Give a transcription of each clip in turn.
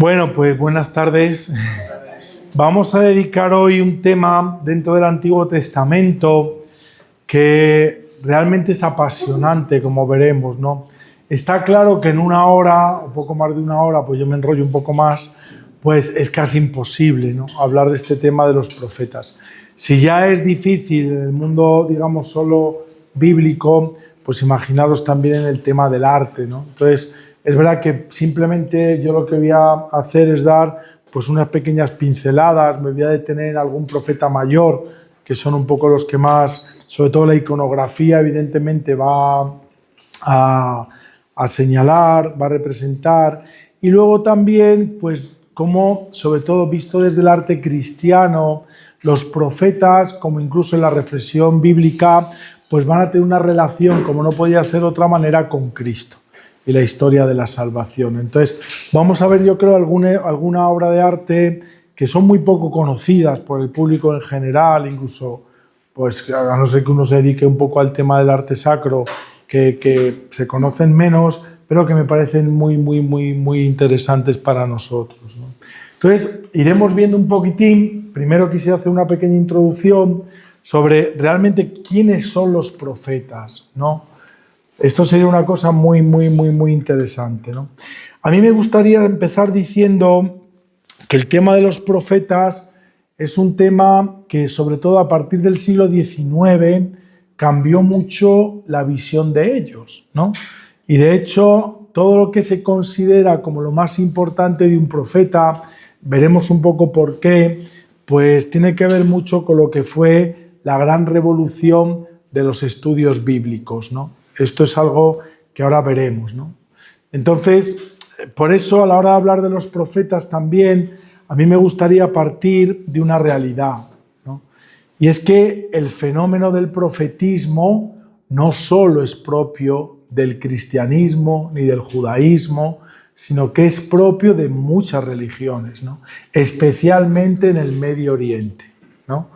Bueno, pues buenas tardes. Vamos a dedicar hoy un tema dentro del Antiguo Testamento que realmente es apasionante, como veremos, ¿no? Está claro que en una hora, o poco más de una hora, pues yo me enrollo un poco más, pues es casi imposible, ¿no?, hablar de este tema de los profetas. Si ya es difícil en el mundo, digamos, solo bíblico, pues imaginaros también en el tema del arte, ¿no? Entonces, es verdad que simplemente yo lo que voy a hacer es dar pues unas pequeñas pinceladas, me voy a detener en algún profeta mayor, que son un poco los que más, sobre todo la iconografía evidentemente va a señalar, va a representar, y luego también pues como, sobre todo visto desde el arte cristiano, los profetas, como incluso en la reflexión bíblica, pues van a tener una relación, como no podía ser de otra manera, con Cristo y la historia de la salvación. Entonces, vamos a ver, yo creo, alguna obra de arte que son muy poco conocidas por el público en general, incluso, pues, a no ser que uno se dedique un poco al tema del arte sacro, que se conocen menos, pero que me parecen muy interesantes para nosotros, ¿no? Entonces, iremos viendo un poquitín. Primero quisiera hacer una pequeña introducción sobre realmente quiénes son los profetas, ¿no? Esto sería una cosa muy interesante, ¿no? A mí me gustaría empezar diciendo que el tema de los profetas es un tema que, sobre todo a partir del siglo XIX, cambió mucho la visión de ellos, ¿no? Y de hecho, todo lo que se considera como lo más importante de un profeta, veremos un poco por qué, pues tiene que ver mucho con lo que fue la gran revolución de los estudios bíblicos, ¿no? Esto es algo que ahora veremos, ¿no? Entonces, por eso a la hora de hablar de los profetas también, a mí me gustaría partir de una realidad, ¿no? Y es que el fenómeno del profetismo no solo es propio del cristianismo ni del judaísmo, sino que es propio de muchas religiones, ¿no? Especialmente en el Medio Oriente, ¿no?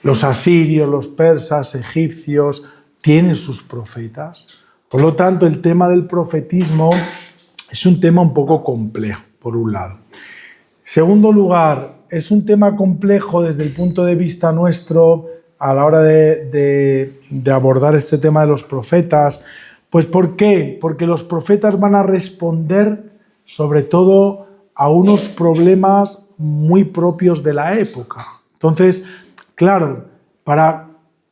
Los asirios, los persas, egipcios tienen sus profetas. Por lo tanto, el tema del profetismo es un tema un poco complejo, por un lado. Segundo lugar, es un tema complejo desde el punto de vista nuestro a la hora de abordar este tema de los profetas. Pues ¿por qué? Porque los profetas van a responder sobre todo a unos problemas muy propios de la época. Entonces, claro, para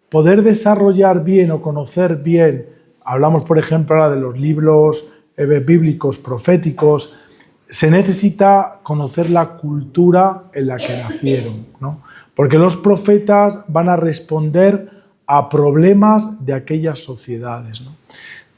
poder desarrollar bien o conocer bien, hablamos por ejemplo ahora de los libros bíblicos, proféticos, se necesita conocer la cultura en la que nacieron, ¿no? Porque los profetas van a responder a problemas de aquellas sociedades, ¿no?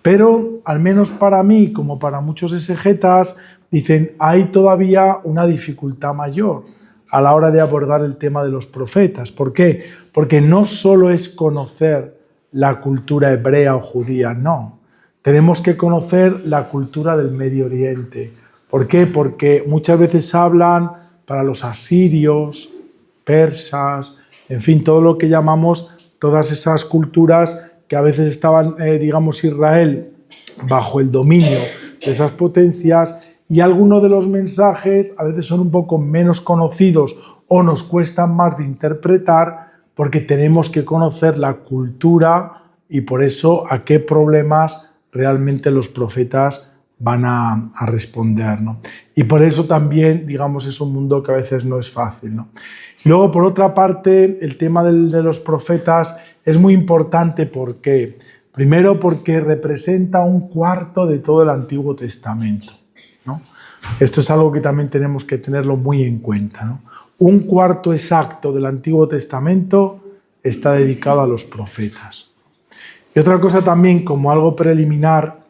Pero, al menos para mí, como para muchos exegetas, dicen, hay todavía una dificultad mayor a la hora de abordar el tema de los profetas. ¿Por qué? Porque no solo es conocer la cultura hebrea o judía, no. Tenemos que conocer la cultura del Medio Oriente. ¿Por qué? Porque muchas veces hablan para los asirios, persas, en fin, todo lo que llamamos todas esas culturas que a veces estaban, digamos, Israel bajo el dominio de esas potencias, y algunos de los mensajes a veces son un poco menos conocidos o nos cuestan más de interpretar porque tenemos que conocer la cultura y por eso a qué problemas realmente los profetas van a responder, ¿no? Y por eso también, digamos, es un mundo que a veces no es fácil, ¿no? Luego, por otra parte, el tema de los profetas es muy importante. ¿Por qué? Primero, porque representa un cuarto de todo el Antiguo Testamento, ¿no? Esto es algo que también tenemos que tenerlo muy en cuenta, ¿no? Un cuarto exacto del Antiguo Testamento está dedicado a los profetas. Y otra cosa también, como algo preliminar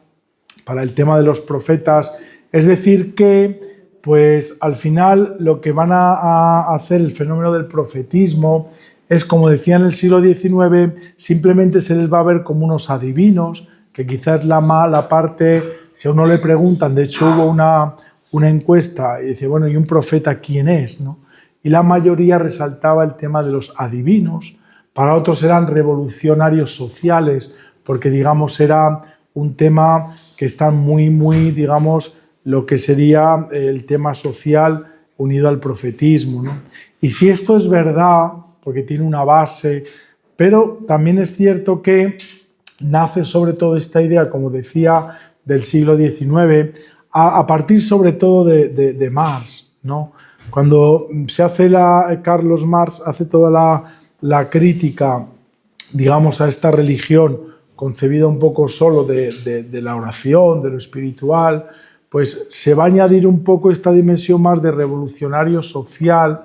para el tema de los profetas, es decir que, pues al final lo que van a hacer el fenómeno del profetismo es, como decía en el siglo XIX, simplemente se les va a ver como unos adivinos, que quizás es la mala parte. Si a uno le preguntan, de hecho hubo una encuesta y dice, bueno, ¿y un profeta quién es?, ¿no? Y la mayoría resaltaba el tema de los adivinos. Para otros eran revolucionarios sociales, porque digamos era un tema que está muy, digamos, lo que sería el tema social unido al profetismo, ¿no? Y si esto es verdad, porque tiene una base, pero también es cierto que nace sobre todo esta idea, como decía, del siglo XIX, a partir sobre todo de Marx, ¿no? Cuando se hace Carlos Marx hace toda la crítica, digamos, a esta religión concebida un poco solo de la oración, de lo espiritual, pues se va a añadir un poco esta dimensión más de revolucionario social.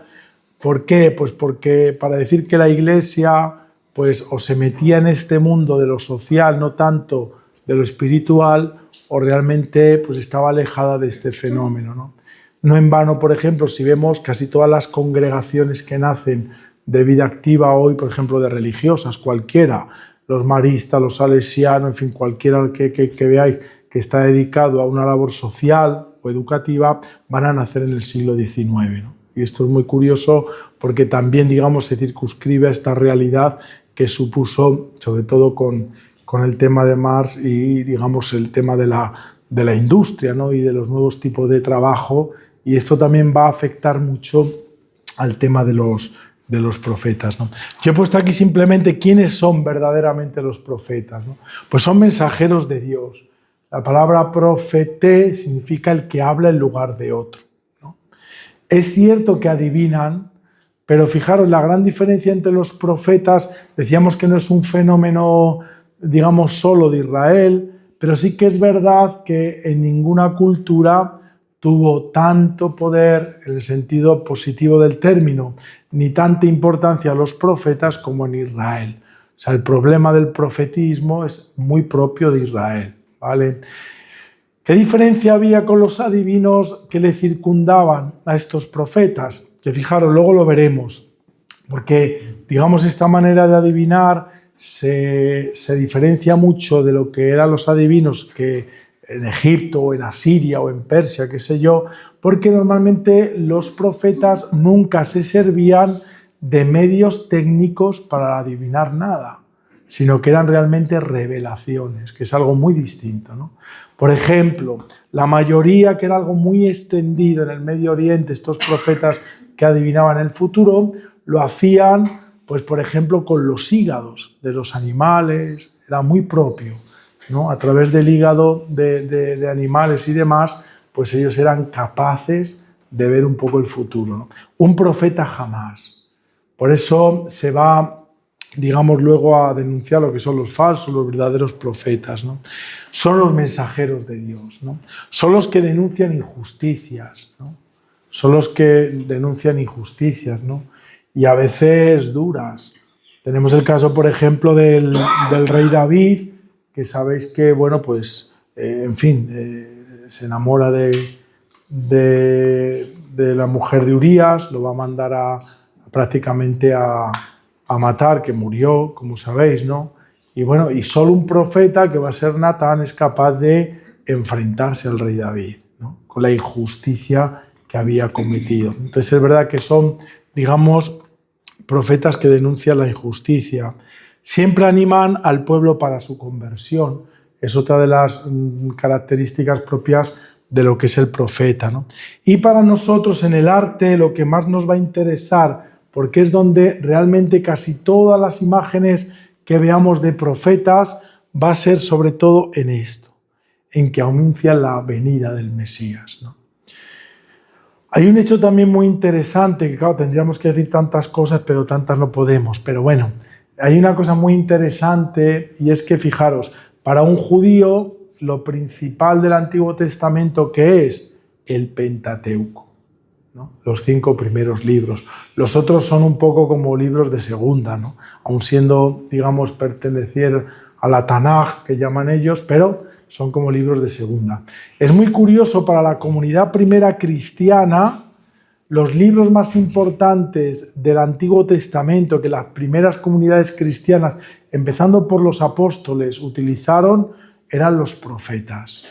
¿Por qué? Pues porque para decir que la Iglesia pues o se metía en este mundo de lo social, no tanto de lo espiritual, o realmente pues estaba alejada de este fenómeno, ¿no? No en vano, por ejemplo, si vemos casi todas las congregaciones que nacen de vida activa hoy, por ejemplo, de religiosas, cualquiera, los maristas, los salesianos, en fin, cualquiera que veáis que está dedicado a una labor social o educativa, van a nacer en el siglo XIX, ¿no? Y esto es muy curioso porque también, digamos, se circunscribe a esta realidad que supuso, sobre todo con el tema de Marx y, digamos, el tema de la industria, ¿no? Y de los nuevos tipos de trabajo. Y esto también va a afectar mucho al tema de los profetas, ¿no? Yo he puesto aquí simplemente quiénes son verdaderamente los profetas, ¿no? Pues son mensajeros de Dios. La palabra profete significa el que habla en lugar de otro, ¿no? Es cierto que adivinan, pero fijaros, la gran diferencia entre los profetas, decíamos que no es un fenómeno, digamos, solo de Israel, pero sí que es verdad que en ninguna cultura tuvo tanto poder, en el sentido positivo del término, ni tanta importancia a los profetas como en Israel. O sea, el problema del profetismo es muy propio de Israel, ¿vale? ¿Qué diferencia había con los adivinos que le circundaban a estos profetas? Que fijaros, luego lo veremos, porque, digamos, esta manera de adivinar se diferencia mucho de lo que eran los adivinos que en Egipto o en Asiria o en Persia, qué sé yo, porque normalmente los profetas nunca se servían de medios técnicos para adivinar nada, sino que eran realmente revelaciones, que es algo muy distinto, ¿no? Por ejemplo, la mayoría, que era algo muy extendido en el Medio Oriente, estos profetas que adivinaban el futuro, lo hacían, pues por ejemplo, con los hígados de los animales, era muy propio, ¿no? A través del hígado de animales y demás, pues ellos eran capaces de ver un poco el futuro, ¿no? Un profeta jamás. Por eso se va, digamos, luego a denunciar lo que son los falsos, los verdaderos profetas, ¿no? Son los mensajeros de Dios, ¿no? Son los que denuncian injusticias, ¿no? Son los que denuncian injusticias, ¿no? Y a veces duras. Tenemos el caso, por ejemplo, del rey David, que sabéis que, bueno, pues, en fin, se enamora de la mujer de Urías, lo va a mandar prácticamente a matar, que murió, como sabéis, ¿no? Y bueno, y solo un profeta, que va a ser Natán, es capaz de enfrentarse al rey David, ¿no? Con la injusticia que había cometido. Entonces es verdad que son, digamos, profetas que denuncian la injusticia. Siempre animan al pueblo para su conversión. Es otra de las características propias de lo que es el profeta, ¿no? Y para nosotros en el arte lo que más nos va a interesar, porque es donde realmente casi todas las imágenes que veamos de profetas va a ser sobre todo en esto, en que anuncian la venida del Mesías, ¿no? Hay un hecho también muy interesante, que claro, tendríamos que decir tantas cosas, pero tantas no podemos, pero bueno, hay una cosa muy interesante y es que, fijaros, para un judío lo principal del Antiguo Testamento, ¿qué es? El Pentateuco, ¿no? Los 5 primeros libros. Los otros son un poco como libros de segunda, ¿no? Aun siendo, digamos, pertenecer a la Tanaj, que llaman ellos, pero son como libros de segunda. Es muy curioso, para la comunidad primera cristiana, los libros más importantes del Antiguo Testamento que las primeras comunidades cristianas, empezando por los apóstoles, utilizaron, eran los profetas.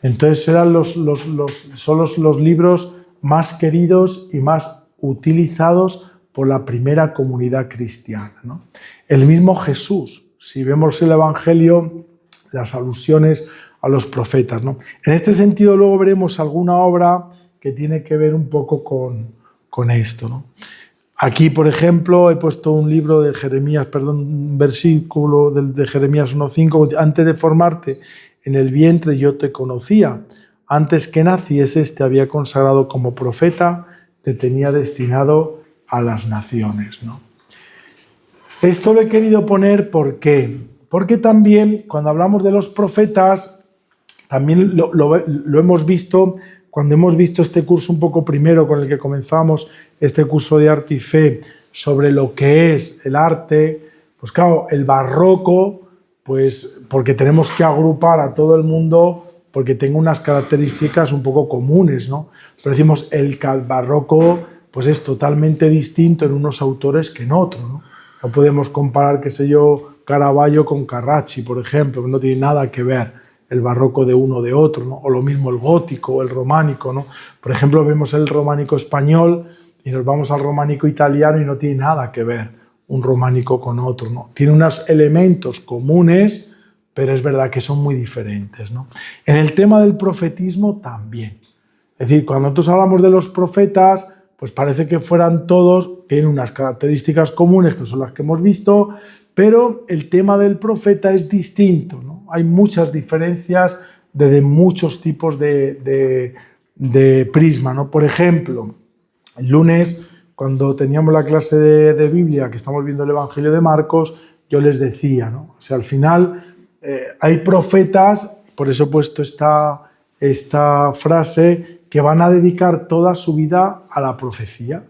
Entonces eran son los libros más queridos y más utilizados por la primera comunidad cristiana, ¿no? El mismo Jesús, si vemos el Evangelio, las alusiones a los profetas, ¿no? En este sentido luego veremos alguna obra que tiene que ver un poco con esto, ¿no? Aquí, por ejemplo, he puesto un libro de Jeremías, un versículo de Jeremías 1:5, antes de formarte en el vientre yo te conocía, antes que nacieses te había consagrado como profeta, te tenía destinado a las naciones, ¿no? Esto lo he querido poner, ¿por qué? Porque también cuando hablamos de los profetas, también lo hemos visto cuando hemos visto este curso un poco primero con el que comenzamos, este curso de arte y fe, sobre lo que es el arte, pues claro, el barroco, pues porque tenemos que agrupar a todo el mundo porque tenga unas características un poco comunes, ¿no? Pero decimos, el barroco pues es totalmente distinto en unos autores que en otros, ¿no? No podemos comparar, qué sé yo, Caravaggio con Carracci, por ejemplo, que no tiene nada que ver el barroco de uno de otro, ¿no? O lo mismo el gótico o el románico, ¿no? Por ejemplo, vemos el románico español y nos vamos al románico italiano y no tiene nada que ver un románico con otro, ¿no? Tiene unos elementos comunes, pero es verdad que son muy diferentes, ¿no? En el tema del profetismo también. Es decir, cuando nosotros hablamos de los profetas, pues parece que fueran todos, tienen unas características comunes que son las que hemos visto, pero el tema del profeta es distinto, ¿no? Hay muchas diferencias de muchos tipos de prisma, ¿no? Por ejemplo, el lunes, cuando teníamos la clase de Biblia, que estamos viendo el Evangelio de Marcos, yo les decía, ¿no? O sea, al final hay profetas, por eso he puesto esta frase, que van a dedicar toda su vida a la profecía.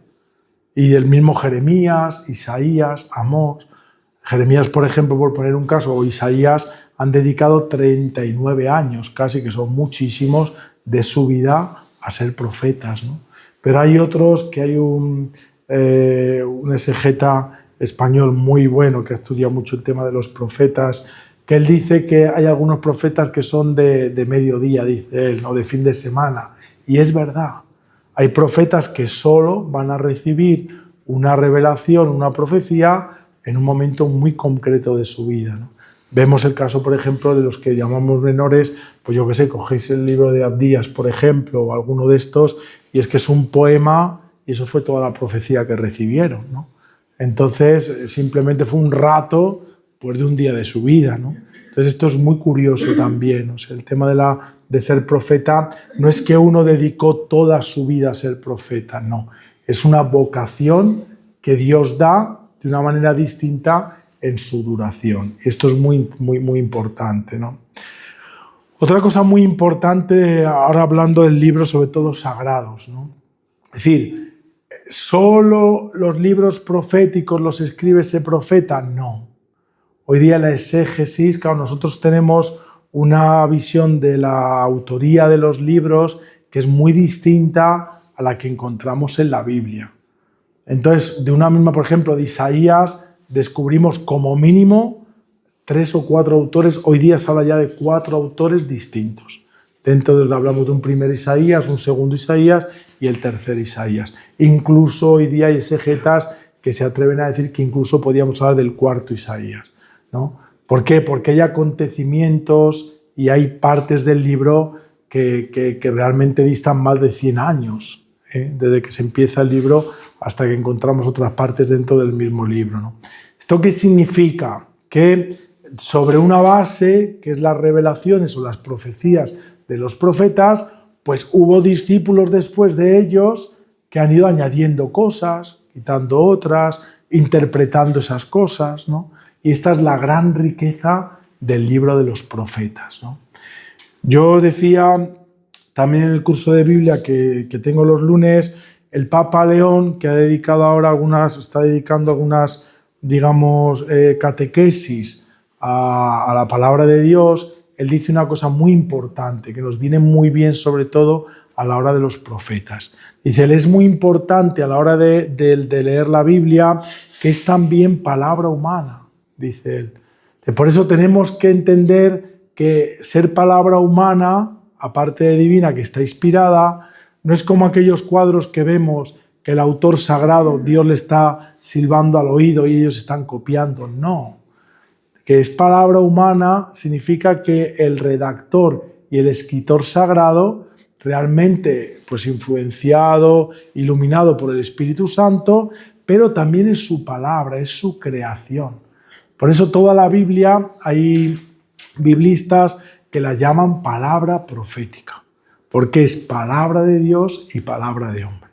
Y del mismo Jeremías, Isaías, Amós. Jeremías, por ejemplo, por poner un caso, o Isaías, han dedicado 39 años, casi, que son muchísimos, de su vida a ser profetas, ¿no? Pero hay otros, que hay un exegeta español muy bueno que ha estudiado mucho el tema de los profetas, que él dice que hay algunos profetas que son de mediodía, dice él, o de fin de semana. Y es verdad. Hay profetas que solo van a recibir una revelación, una profecía, en un momento muy concreto de su vida, ¿no? Vemos el caso, por ejemplo, de los que llamamos menores, pues yo qué sé, cogéis el libro de Abdías, por ejemplo, o alguno de estos, y es que es un poema, y eso fue toda la profecía que recibieron, ¿no? Entonces, simplemente fue un rato, pues, de un día de su vida, ¿no? Entonces, esto es muy curioso también, o sea, el tema de ser profeta no es que uno dedicó toda su vida a ser profeta, no. Es una vocación que Dios da de una manera distinta en su duración. Esto es muy, muy, muy importante, ¿no? Otra cosa muy importante, ahora hablando del libro, sobre todo sagrados, ¿no? Es decir, ¿solo los libros proféticos los escribe ese profeta? No. Hoy día la exégesis, claro, nosotros tenemos una visión de la autoría de los libros que es muy distinta a la que encontramos en la Biblia. Entonces, de una misma, por ejemplo, de Isaías, descubrimos como mínimo 3 o 4 autores. Hoy día se habla ya de 4 autores distintos. Dentro de hablamos de un primer Isaías, un segundo Isaías y el tercer Isaías. Incluso hoy día hay exegetas que se atreven a decir que incluso podíamos hablar del cuarto Isaías, ¿no? ¿Por qué? Porque hay acontecimientos y hay partes del libro que realmente distan más de 100 años, desde que se empieza el libro hasta que encontramos otras partes dentro del mismo libro, ¿no? ¿Esto qué significa? Que sobre una base, que es las revelaciones o las profecías de los profetas, pues hubo discípulos después de ellos que han ido añadiendo cosas, quitando otras, interpretando esas cosas, ¿no? Y esta es la gran riqueza del libro de los profetas, ¿no? Yo decía también en el curso de Biblia que tengo los lunes, el Papa León, que ha dedicado ahora está dedicando algunas, digamos, catequesis a la palabra de Dios, él dice una cosa muy importante, que nos viene muy bien sobre todo a la hora de los profetas. Dice, él es muy importante a la hora de leer la Biblia, que es también palabra humana, dice él. Por eso tenemos que entender que ser palabra humana, aparte de divina, que está inspirada, no es como aquellos cuadros que vemos que el autor sagrado, Dios le está silbando al oído y ellos están copiando. No. que es palabra humana, significa que el redactor y el escritor sagrado, realmente pues influenciado, iluminado por el Espíritu Santo, pero también es su palabra, es su creación. Por eso toda la Biblia, hay biblistas que la llaman palabra profética, porque es palabra de Dios y palabra de hombre.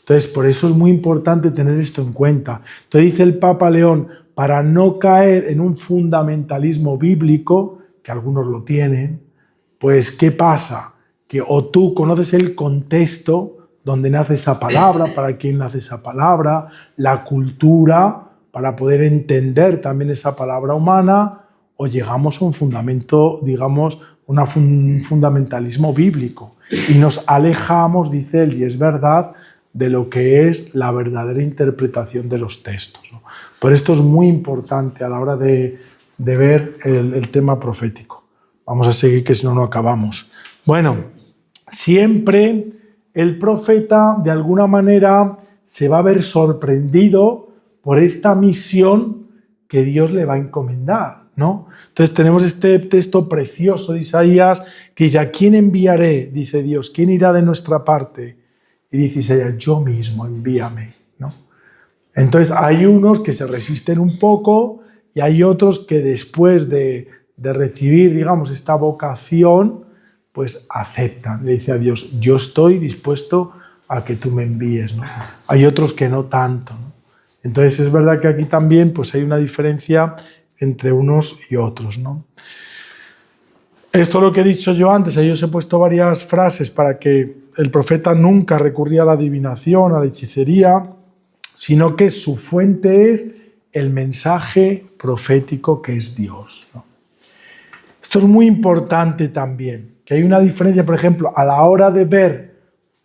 Entonces, por eso es muy importante tener esto en cuenta. Entonces dice el Papa León, para no caer en un fundamentalismo bíblico, que algunos lo tienen, pues ¿qué pasa? Que o tú conoces el contexto donde nace esa palabra, para quién nace esa palabra, la cultura, para poder entender también esa palabra humana, o llegamos a un fundamento, digamos, un fundamentalismo bíblico. Y nos alejamos, dice él, y es verdad, de lo que es la verdadera interpretación de los textos, ¿no? Por esto es muy importante a la hora de ver el tema profético. Vamos a seguir, que si no, no acabamos. Bueno, siempre el profeta, de alguna manera, se va a ver sorprendido por esta misión que Dios le va a encomendar, ¿no? Entonces tenemos este texto precioso de Isaías que dice, ¿a quién enviaré? Dice Dios, ¿quién irá de nuestra parte? Y dice Isaías, yo mismo, envíame, ¿no? Entonces hay unos que se resisten un poco y hay otros que después de recibir, digamos, esta vocación, pues aceptan. Le dice a Dios, yo estoy dispuesto a que tú me envíes, ¿no? Hay otros que no tanto, ¿no? Entonces es verdad que aquí también pues hay una diferencia entre unos y otros, ¿no? Esto es lo que he dicho yo antes, ahí os he puesto varias frases para que el profeta nunca recurría a la adivinación, a la hechicería, sino que su fuente es el mensaje profético que es Dios, ¿no? Esto es muy importante también, que hay una diferencia, por ejemplo, a la hora de ver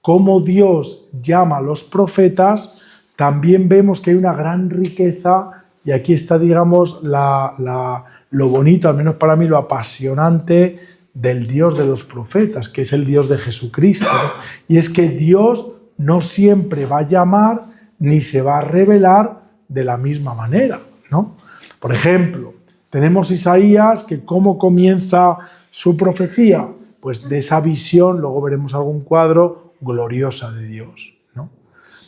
cómo Dios llama a los profetas, también vemos que hay una gran riqueza, y aquí está, digamos, lo bonito, al menos para mí, lo apasionante del Dios de los profetas, que es el Dios de Jesucristo, ¿no? Y es que Dios no siempre va a llamar ni se va a revelar de la misma manera, ¿no? Por ejemplo, tenemos Isaías, que ¿cómo comienza su profecía? Pues de esa visión, luego veremos algún cuadro, gloriosa de Dios, ¿no?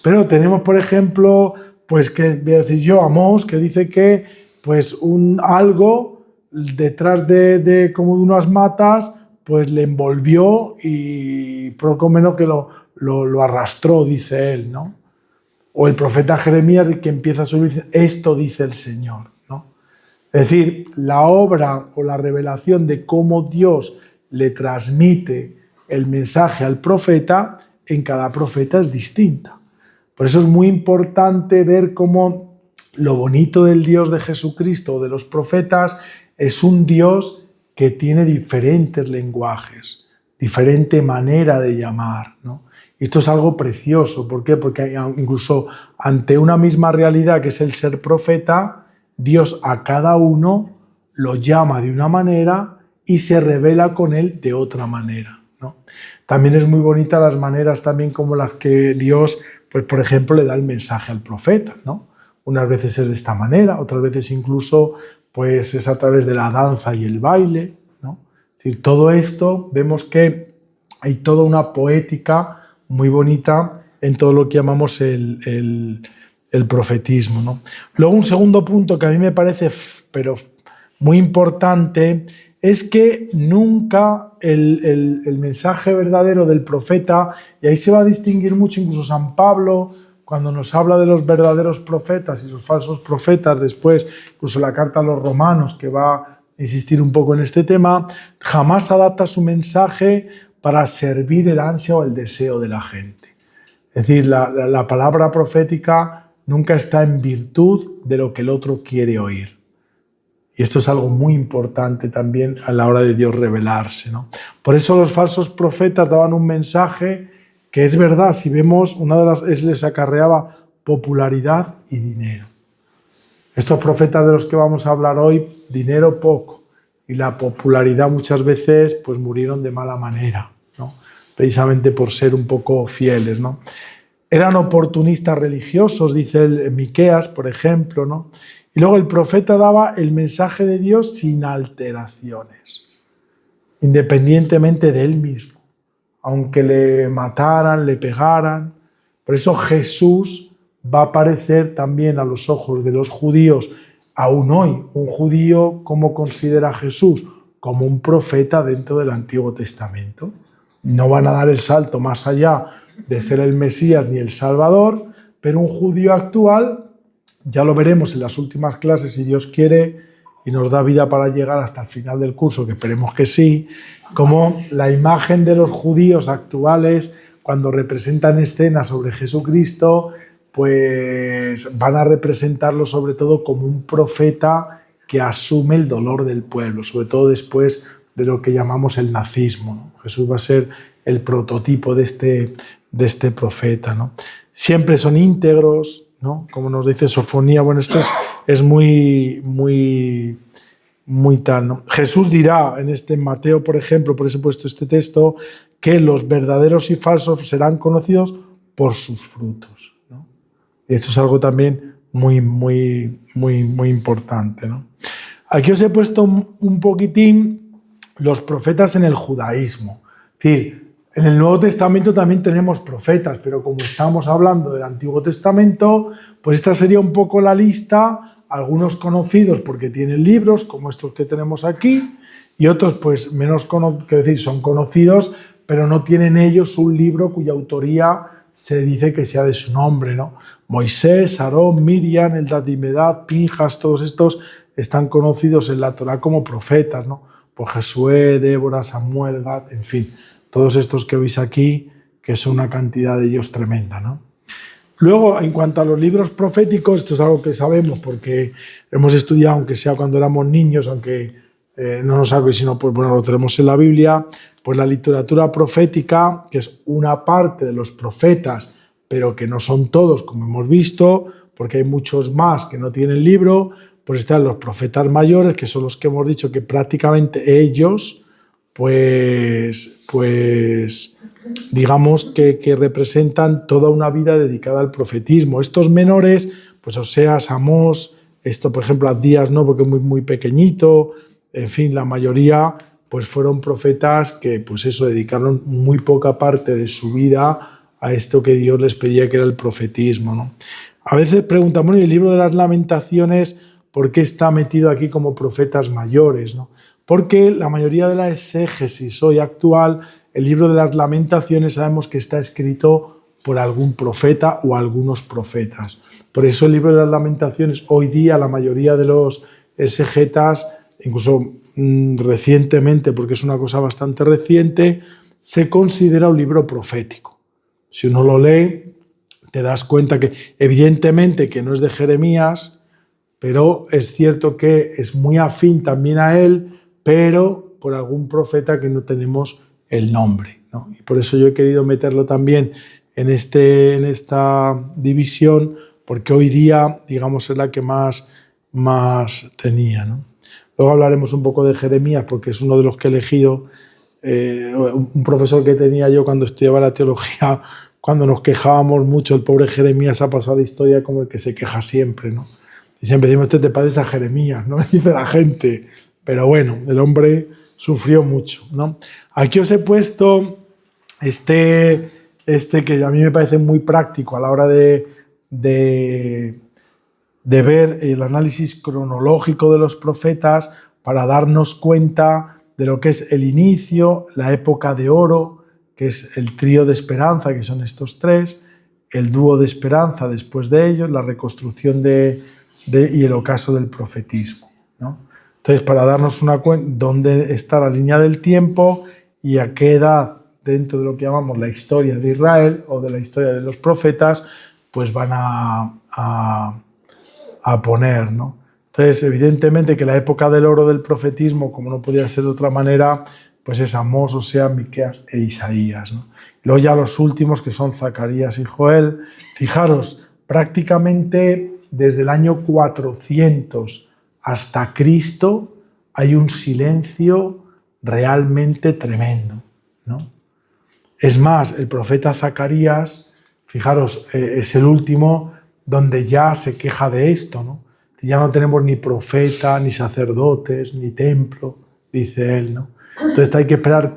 Pero tenemos, por ejemplo, pues que voy a decir yo, Amós, que dice que pues algo detrás de como de unas matas, pues le envolvió y poco menos que lo arrastró, dice él, ¿no? O el profeta Jeremías, que empieza a subir, esto dice el Señor, ¿no? Es decir, la obra o la revelación de cómo Dios le transmite el mensaje al profeta, en cada profeta es distinta. Por eso es muy importante ver cómo lo bonito del Dios de Jesucristo o de los profetas es un Dios que tiene diferentes lenguajes, diferente manera de llamar, ¿no? Y esto es algo precioso. ¿Por qué? Porque incluso ante una misma realidad que es el ser profeta, Dios a cada uno lo llama de una manera y se revela con él de otra manera, ¿no? También es muy bonita las maneras también como las que Dios, pues por ejemplo, le da el mensaje al profeta, ¿no? Unas veces es de esta manera, otras veces incluso pues es a través de la danza y el baile, ¿no? Es decir, todo esto vemos que hay toda una poética muy bonita en todo lo que llamamos el profetismo, ¿no? Luego un segundo punto que a mí me parece pero muy importante es que nunca el mensaje verdadero del profeta, y ahí se va a distinguir mucho incluso San Pablo, cuando nos habla de los verdaderos profetas y los falsos profetas, después incluso la carta a los romanos, que va a insistir un poco en este tema, jamás adapta su mensaje para servir el ansia o el deseo de la gente. Es decir, la palabra profética nunca está en virtud de lo que el otro quiere oír. Y esto es algo muy importante también a la hora de Dios revelarse, ¿no? Por eso los falsos profetas daban un mensaje que es verdad, si vemos, una de las les acarreaba popularidad y dinero. Estos profetas de los que vamos a hablar hoy, dinero poco, y la popularidad muchas veces pues murieron de mala manera, ¿no? Precisamente por ser un poco fieles, ¿no? Eran oportunistas religiosos, dice el Miqueas, por ejemplo, ¿no? Y luego el profeta daba el mensaje de Dios sin alteraciones, independientemente de él mismo, aunque le mataran, le pegaran. Por eso Jesús va a aparecer también a los ojos de los judíos, aún hoy. Un judío, ¿cómo considera a Jesús? Como un profeta dentro del Antiguo Testamento. No van a dar el salto más allá de ser el Mesías ni el Salvador, pero un judío actual, ya lo veremos en las últimas clases, si Dios quiere, y nos da vida para llegar hasta el final del curso, que esperemos que sí, como la imagen de los judíos actuales, cuando representan escenas sobre Jesucristo, pues van a representarlo sobre todo como un profeta que asume el dolor del pueblo, sobre todo después de lo que llamamos el nazismo, ¿no? Jesús va a ser el prototipo de este profeta, ¿no? Siempre son íntegros, ¿no? Como nos dice Sofonía, bueno, esto es muy tal, ¿no? Jesús dirá en Mateo, por ejemplo, por eso he puesto este texto, que los verdaderos y falsos serán conocidos por sus frutos, ¿no? Y esto es algo también muy importante, ¿no? Aquí os he puesto un poquitín los profetas en el judaísmo. Es decir, en el Nuevo Testamento también tenemos profetas, pero como estamos hablando del Antiguo Testamento, pues esta sería un poco la lista, algunos conocidos porque tienen libros, como estos que tenemos aquí, y otros pues menos conocidos, quiero decir, son conocidos, pero no tienen ellos un libro cuya autoría se dice que sea de su nombre, ¿no? Moisés, Aarón, Miriam, Eldad y Medad, Pinjas, todos estos están conocidos en la Torá como profetas, ¿no? Pues Josué, Débora, Samuel, Gad, en fin, todos estos que veis aquí, que son una cantidad de ellos tremenda, ¿no? Luego, en cuanto a los libros proféticos, esto es algo que sabemos porque hemos estudiado, aunque sea cuando éramos niños, aunque no nos sabe, sino pues bueno, lo tenemos en la Biblia, pues la literatura profética, que es una parte de los profetas, pero que no son todos, como hemos visto, porque hay muchos más que no tienen libro, pues están los profetas mayores, que son los que hemos dicho que prácticamente ellos, pues digamos que representan toda una vida dedicada al profetismo. Estos menores, pues Oseas, Amós, esto por ejemplo Abdías no, porque es muy pequeñito, en fin, la mayoría pues fueron profetas que pues eso, dedicaron muy poca parte de su vida a esto que Dios les pedía, que era el profetismo, ¿no? A veces preguntamos, bueno, el libro de las Lamentaciones, ¿por qué está metido aquí como profetas mayores, ¿no? Porque la mayoría de la exégesis hoy actual, el libro de las Lamentaciones sabemos que está escrito por algún profeta o algunos profetas. Por eso el libro de las Lamentaciones, hoy día la mayoría de los exegetas, incluso recientemente, porque es una cosa bastante reciente, se considera un libro profético. Si uno lo lee, te das cuenta que evidentemente que no es de Jeremías, pero es cierto que es muy afín también a él, pero por algún profeta que no tenemos el nombre, ¿no? Y por eso yo he querido meterlo también en esta división, porque hoy día, digamos, es la que más tenía, ¿no? Luego hablaremos un poco de Jeremías, porque es uno de los que he elegido. Un profesor que tenía yo cuando estudiaba la teología, cuando nos quejábamos mucho, el pobre Jeremías ha pasado a la historia como el que se queja siempre, ¿no? Y siempre decimos, este te parece a Jeremías, ¿no? Dice la gente. Pero bueno, el hombre sufrió mucho, ¿no? Aquí os he puesto este que a mí me parece muy práctico a la hora de ver el análisis cronológico de los profetas para darnos cuenta de lo que es el inicio, la época de oro, que es el trío de esperanza, que son estos tres, el dúo de esperanza después de ellos, la reconstrucción y el ocaso del profetismo, ¿no? Entonces, para darnos una cuenta dónde está la línea del tiempo y a qué edad dentro de lo que llamamos la historia de Israel o de la historia de los profetas, pues van a poner, ¿no? Entonces, evidentemente que la época del oro del profetismo, como no podía ser de otra manera, pues es Amós, Oseas, Miqueas e Isaías, ¿no? Luego ya los últimos, que son Zacarías y Joel. Fijaros, prácticamente desde el año 400 hasta Cristo hay un silencio realmente tremendo, ¿no? Es más, el profeta Zacarías, fijaros, es el último donde ya se queja de esto, ¿no? Ya no tenemos ni profeta, ni sacerdotes, ni templo, dice él, ¿no? Entonces hay que esperar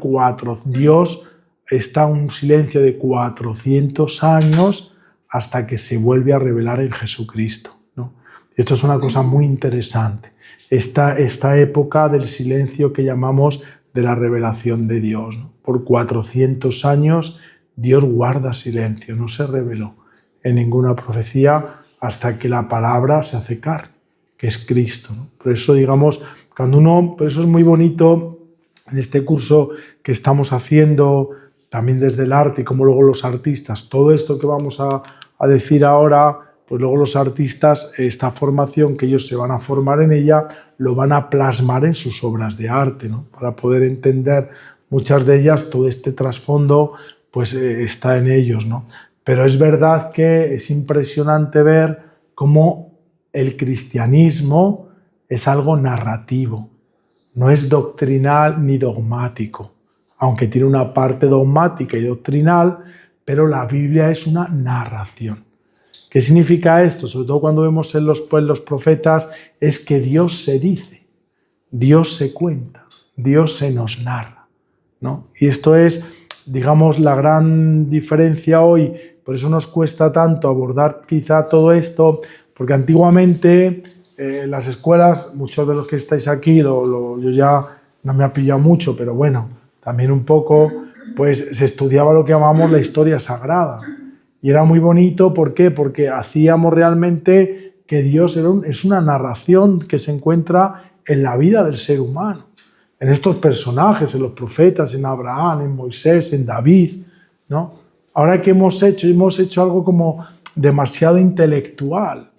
Dios está en un silencio de 400 años hasta que se vuelve a revelar en Jesucristo, ¿no? Esto es una cosa muy interesante. Esta época del silencio que llamamos de la revelación de Dios, ¿no? Por 400 años Dios guarda silencio, no se reveló en ninguna profecía hasta que la palabra se hace carne, que es Cristo, ¿no? Por eso, digamos, por eso es muy bonito en este curso que estamos haciendo también desde el arte y como luego los artistas, todo esto que vamos a decir ahora, pues luego los artistas, esta formación que ellos se van a formar en ella, lo van a plasmar en sus obras de arte, ¿no? Para poder entender muchas de ellas, todo este trasfondo pues está en ellos, ¿no? Pero es verdad que es impresionante ver cómo el cristianismo es algo narrativo, no es doctrinal ni dogmático, aunque tiene una parte dogmática y doctrinal, pero la Biblia es una narración. ¿Qué significa esto? Sobre todo cuando vemos en los profetas, es que Dios se dice, Dios se cuenta, Dios se nos narra, ¿no? Y esto es, digamos, la gran diferencia hoy. Por eso nos cuesta tanto abordar quizá todo esto, porque antiguamente en las escuelas, muchos de los que estáis aquí, yo ya no me ha pillado mucho, pero bueno, también un poco, pues se estudiaba lo que llamamos la historia sagrada. Y era muy bonito, ¿por qué? Porque hacíamos realmente que Dios es una narración que se encuentra en la vida del ser humano, en estos personajes, en los profetas, en Abraham, en Moisés, en David, ¿no? Ahora que hemos hecho algo como demasiado intelectual.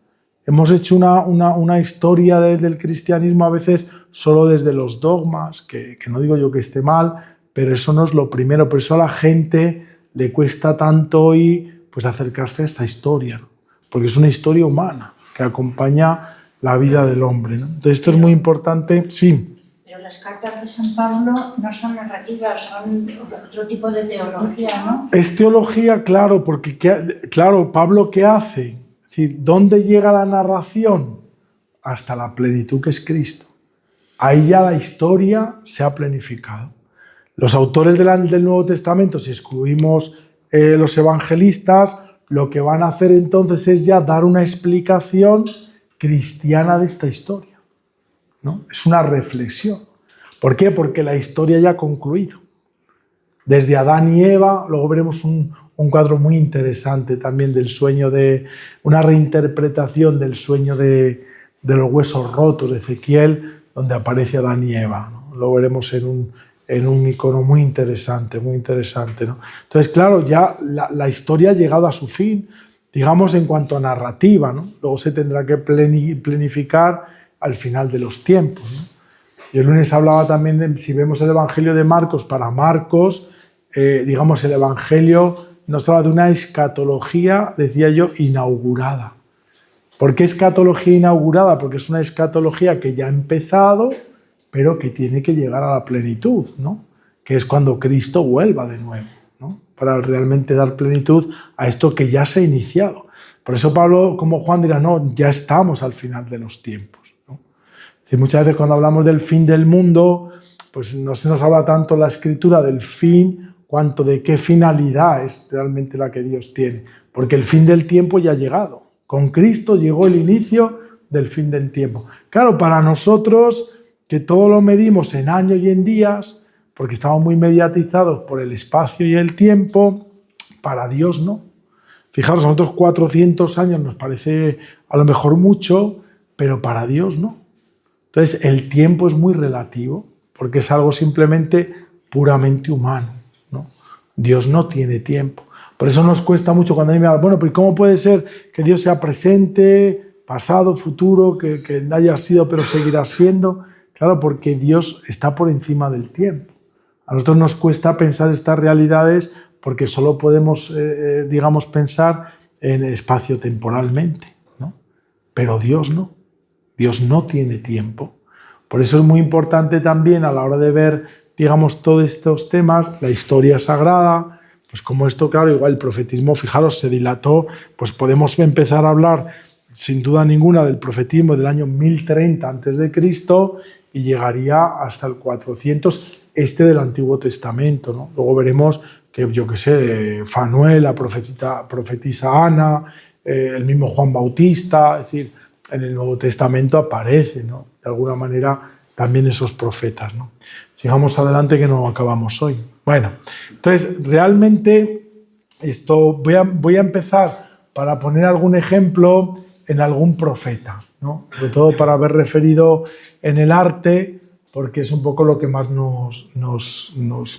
Hemos hecho una historia del cristianismo a veces solo desde los dogmas, que no digo yo que esté mal, pero eso no es lo primero. Por eso a la gente le cuesta tanto hoy pues acercarse a esta historia, ¿no? Porque es una historia humana que acompaña la vida del hombre, ¿no? Entonces esto es muy importante, sí. Pero las cartas de San Pablo no son narrativas, son otro tipo de teología, ¿no? Es teología, claro, porque claro, Pablo, ¿qué hace? Es decir, ¿dónde llega la narración? Hasta la plenitud que es Cristo. Ahí ya la historia se ha planificado. Los autores del Nuevo Testamento, si excluimos los evangelistas, lo que van a hacer entonces es ya dar una explicación cristiana de esta historia, ¿no? Es una reflexión. ¿Por qué? Porque la historia ya ha concluido. Desde Adán y Eva, luego veremos un cuadro muy interesante también del sueño una reinterpretación del sueño de los huesos rotos de Ezequiel, donde aparece Adán y Eva, ¿no? Lo veremos en un icono muy interesante, ¿no? Entonces, claro, ya la historia ha llegado a su fin, digamos, en cuanto a narrativa, ¿no? Luego se tendrá que planificar al final de los tiempos, ¿no? Y el lunes hablaba también si vemos el Evangelio de Marcos, para Marcos, digamos, el Evangelio nos habla de una escatología, decía yo, inaugurada. ¿Por qué escatología inaugurada? Porque es una escatología que ya ha empezado, pero que tiene que llegar a la plenitud, ¿no? Que es cuando Cristo vuelva de nuevo, ¿no? Para realmente dar plenitud a esto que ya se ha iniciado. Por eso Pablo, como Juan, dirá, no, ya estamos al final de los tiempos, ¿no? Es decir, muchas veces cuando hablamos del fin del mundo, pues no se nos habla tanto la Escritura del fin, cuanto de qué finalidad es realmente la que Dios tiene. Porque el fin del tiempo ya ha llegado. Con Cristo llegó el inicio del fin del tiempo. Claro, para nosotros, que todo lo medimos en años y en días, porque estamos muy mediatizados por el espacio y el tiempo, para Dios no. Fijaros, a nosotros 400 años nos parece a lo mejor mucho, pero para Dios no. Entonces, el tiempo es muy relativo, porque es algo simplemente puramente humano, ¿no? Dios no tiene tiempo. Por eso nos cuesta mucho cuando a mí me hablan, bueno, pero ¿cómo puede ser que Dios sea presente, pasado, futuro, que haya sido pero seguirá siendo? Claro, porque Dios está por encima del tiempo. A nosotros nos cuesta pensar estas realidades porque solo podemos, digamos, pensar en espacio-temporalmente, ¿no? Pero Dios no. Dios no tiene tiempo. Por eso es muy importante también a la hora de ver, digamos, todos estos temas, la historia sagrada, pues como esto, claro, igual el profetismo, fijaros, se dilató, pues podemos empezar a hablar sin duda ninguna del profetismo del año 1030 a.C. y llegaría hasta el 400 del Antiguo Testamento, ¿no? Luego veremos que, yo qué sé, Fanuel, la profetisa Ana, el mismo Juan Bautista, es decir, en el Nuevo Testamento aparece, ¿no? De alguna manera también esos profetas, ¿no? Sigamos adelante que no acabamos hoy. Bueno, entonces realmente esto voy a empezar para poner algún ejemplo en algún profeta, ¿no? Sobre todo para haber referido en el arte, porque es un poco lo que más nos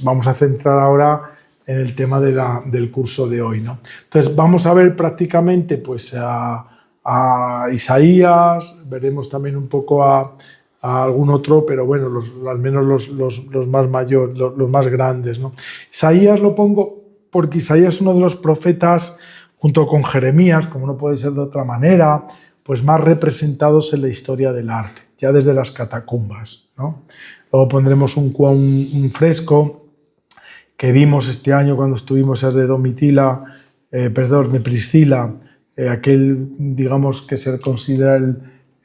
vamos a centrar ahora en el tema del curso de hoy, ¿no? Entonces vamos a ver prácticamente pues, a Isaías, veremos también un poco a algún otro, pero bueno, al menos los más mayores, los más grandes, ¿no? Isaías lo pongo porque Isaías es uno de los profetas, junto con Jeremías, como no puede ser de otra manera, pues más representados en la historia del arte, ya desde las catacumbas, ¿no? Luego pondremos un fresco que vimos este año cuando estuvimos de Priscila, aquel, digamos, que se considera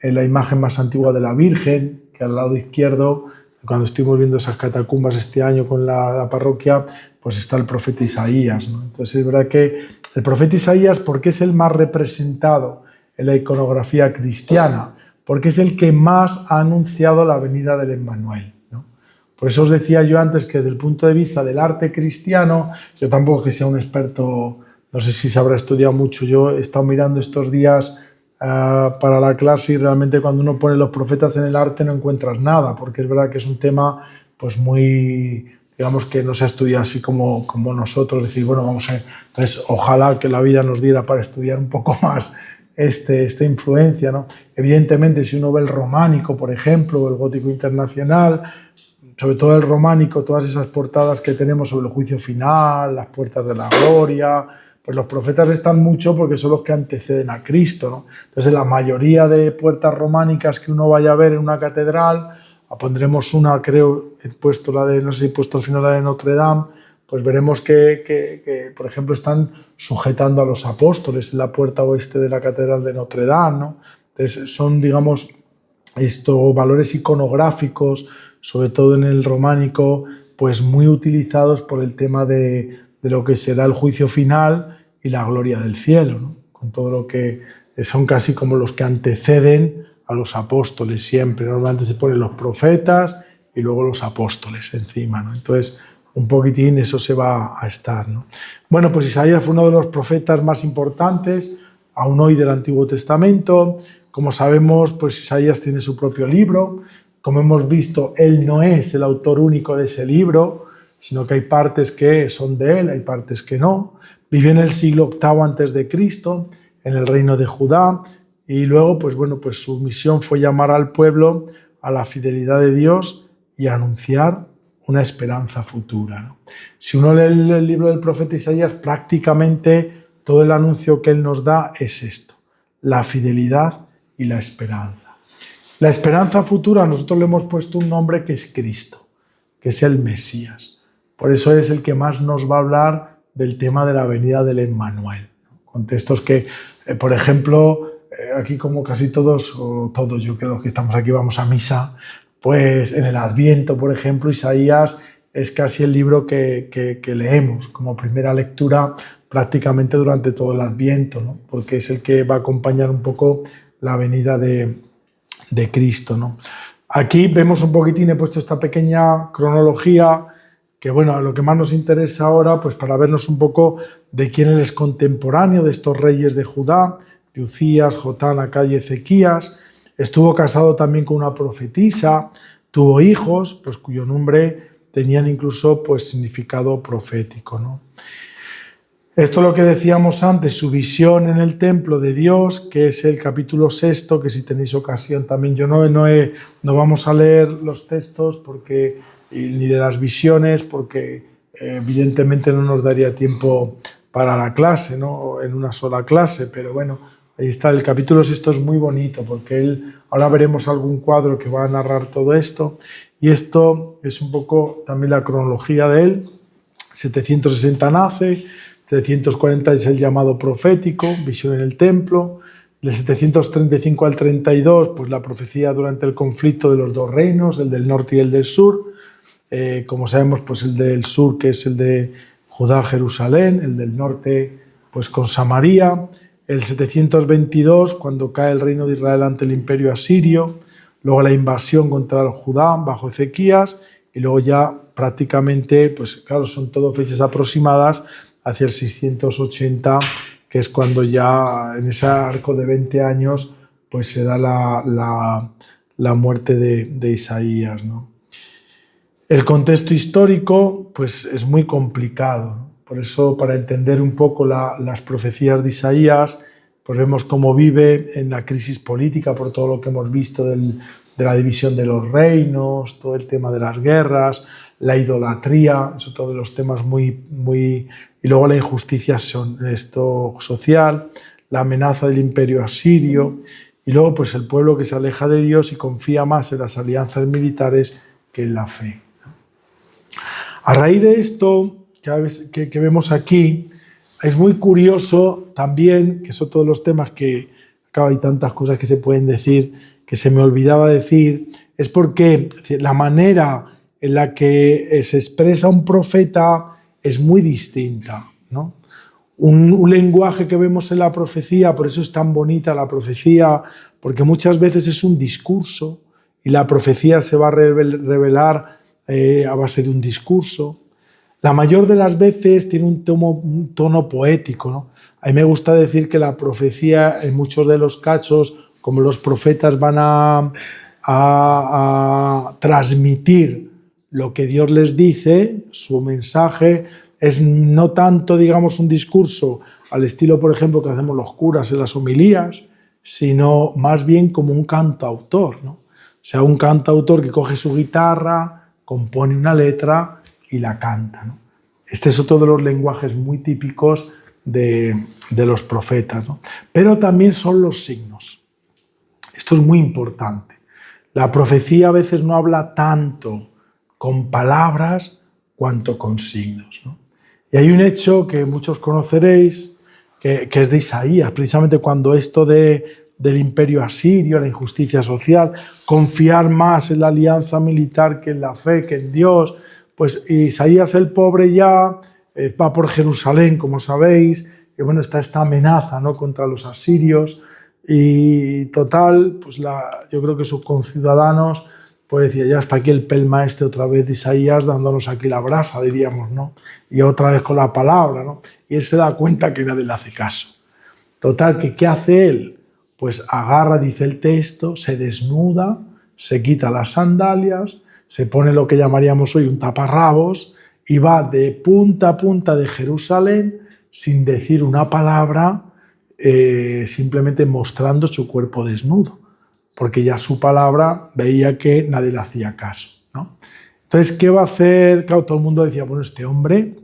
la imagen más antigua de la Virgen, que al lado izquierdo, cuando estuvimos viendo esas catacumbas este año con la parroquia, pues está el profeta Isaías, ¿no? Entonces es verdad que el profeta Isaías, ¿por qué es el más representado en la iconografía cristiana? Porque es el que más ha anunciado la venida del Emmanuel, ¿no? Por eso os decía yo antes que desde el punto de vista del arte cristiano, yo tampoco que sea un experto, no sé si se habrá estudiado mucho, yo he estado mirando estos días para la clase y realmente cuando uno pone los profetas en el arte no encuentras nada, porque es verdad que es un tema pues muy, digamos, que no se estudia así como nosotros, decir, bueno, vamos a ver, entonces ojalá que la vida nos diera para estudiar un poco más esta influencia, ¿no? Evidentemente, si uno ve el románico, por ejemplo, o el gótico internacional, sobre todo el románico, todas esas portadas que tenemos sobre el juicio final, las puertas de la gloria, pues los profetas están mucho porque son los que anteceden a Cristo, ¿no? Entonces, la mayoría de puertas románicas que uno vaya a ver en una catedral, pondremos una, creo, he puesto no sé si he puesto al final la de Notre Dame, pues veremos que, por ejemplo, están sujetando a los apóstoles en la puerta oeste de la catedral de Notre Dame, ¿no? Entonces, son, digamos, estos valores iconográficos, sobre todo en el románico, pues muy utilizados por el tema de lo que será el juicio final y la gloria del cielo, ¿no? Con todo lo que son casi como los que anteceden a los apóstoles siempre. Normalmente se ponen los profetas y luego los apóstoles encima, ¿no? Entonces, un poquitín eso se va a estar, ¿no? Bueno, pues Isaías fue uno de los profetas más importantes, aún hoy del Antiguo Testamento. Como sabemos, pues Isaías tiene su propio libro. Como hemos visto, él no es el autor único de ese libro, sino que hay partes que son de él, hay partes que no. Vivió en el siglo VIII a.C., en el reino de Judá, y luego, pues bueno, pues su misión fue llamar al pueblo a la fidelidad de Dios y anunciar una esperanza futura, ¿no? Si uno lee el libro del profeta Isaías, prácticamente todo el anuncio que él nos da es esto: la fidelidad y la esperanza. La esperanza futura, nosotros le hemos puesto un nombre que es Cristo, que es el Mesías. Por eso es el que más nos va a hablar del tema de la venida del Emmanuel. Con textos que, por ejemplo, aquí como casi todos, o todos, yo creo que estamos aquí vamos a misa, pues en el Adviento, por ejemplo, Isaías es casi el libro que leemos como primera lectura prácticamente durante todo el Adviento, ¿no? Porque es el que va a acompañar un poco la venida de Cristo, ¿no? Aquí vemos un poquitín, he puesto esta pequeña cronología, que bueno, lo que más nos interesa ahora, pues para vernos un poco de quién es contemporáneo de estos reyes de Judá, de Uzías, Jotán, Acaz y Ezequías. Estuvo casado también con una profetisa, tuvo hijos, pues cuyo nombre tenían incluso pues significado profético, ¿no? Esto es lo que decíamos antes, su visión en el templo de Dios, que es el capítulo 6, que si tenéis ocasión también, yo no vamos a leer los textos porque, ni de las visiones, porque evidentemente no nos daría tiempo para la clase, ¿no? En una sola clase, pero bueno, ahí está, el capítulo 6 es muy bonito porque ahora veremos algún cuadro que va a narrar todo esto, y esto es un poco también la cronología de él. 760 nace, 740 es el llamado profético, visión en el templo, Del 735 al 32, pues la profecía durante el conflicto de los dos reinos, el del norte y el del sur. Como sabemos, pues el del sur, que es el de Judá, Jerusalén, el del norte, pues con Samaria. El 722, cuando cae el reino de Israel ante el imperio asirio. Luego la invasión contra el Judá bajo Ezequías. Y luego ya prácticamente, pues claro, son todo fechas aproximadas hacia el 680, que es cuando ya en ese arco de 20 años pues se da la muerte de Isaías, ¿no? El contexto histórico pues es muy complicado, ¿no? Por eso, para entender un poco las profecías de Isaías, pues vemos cómo vive en la crisis política por todo lo que hemos visto de la división de los reinos, todo el tema de las guerras, la idolatría, eso todos los temas muy y luego la injusticia social, la amenaza del imperio asirio, y luego pues el pueblo que se aleja de Dios y confía más en las alianzas militares que en la fe. A raíz de esto que vemos aquí, es muy curioso también, que son todos los temas que, acá hay tantas cosas que se pueden decir, que se me olvidaba decir, es porque la manera en la que se expresa un profeta es muy distinta, ¿no? Un lenguaje que vemos en la profecía, por eso es tan bonita la profecía, porque muchas veces es un discurso y la profecía se va a revelar a base de un discurso. La mayor de las veces tiene un tono poético, ¿no? A mí me gusta decir que la profecía, en muchos de los casos, como los profetas van a transmitir lo que Dios les dice, su mensaje es no tanto, digamos, un discurso al estilo, por ejemplo, que hacemos los curas en las homilías, sino más bien como un cantautor, ¿no? O sea, un cantautor que coge su guitarra, compone una letra y la canta, ¿no? Este es otro de los lenguajes muy típicos de los profetas, ¿no? Pero también son los signos. Esto es muy importante. La profecía a veces no habla tanto con palabras cuanto con signos, ¿no? Y hay un hecho que muchos conoceréis, que es de Isaías, precisamente cuando esto del imperio asirio, la injusticia social, confiar más en la alianza militar que en la fe, que en Dios, pues Isaías el pobre ya va por Jerusalén, como sabéis, y bueno, está esta amenaza, ¿no?, contra los asirios, y total, pues yo creo que sus conciudadanos pues decía, ya está aquí el pelma otra vez de Isaías dándonos aquí la brasa, diríamos, ¿no? Y otra vez con la palabra, ¿no? Y él se da cuenta que nadie le hace caso. Total, que ¿qué hace él? Pues agarra, dice el texto, se desnuda, se quita las sandalias, se pone lo que llamaríamos hoy un taparrabos y va de punta a punta de Jerusalén sin decir una palabra, simplemente mostrando su cuerpo desnudo, porque ya su palabra veía que nadie le hacía caso, ¿no? Entonces, ¿qué va a hacer? Claro, todo el mundo decía, bueno, este hombre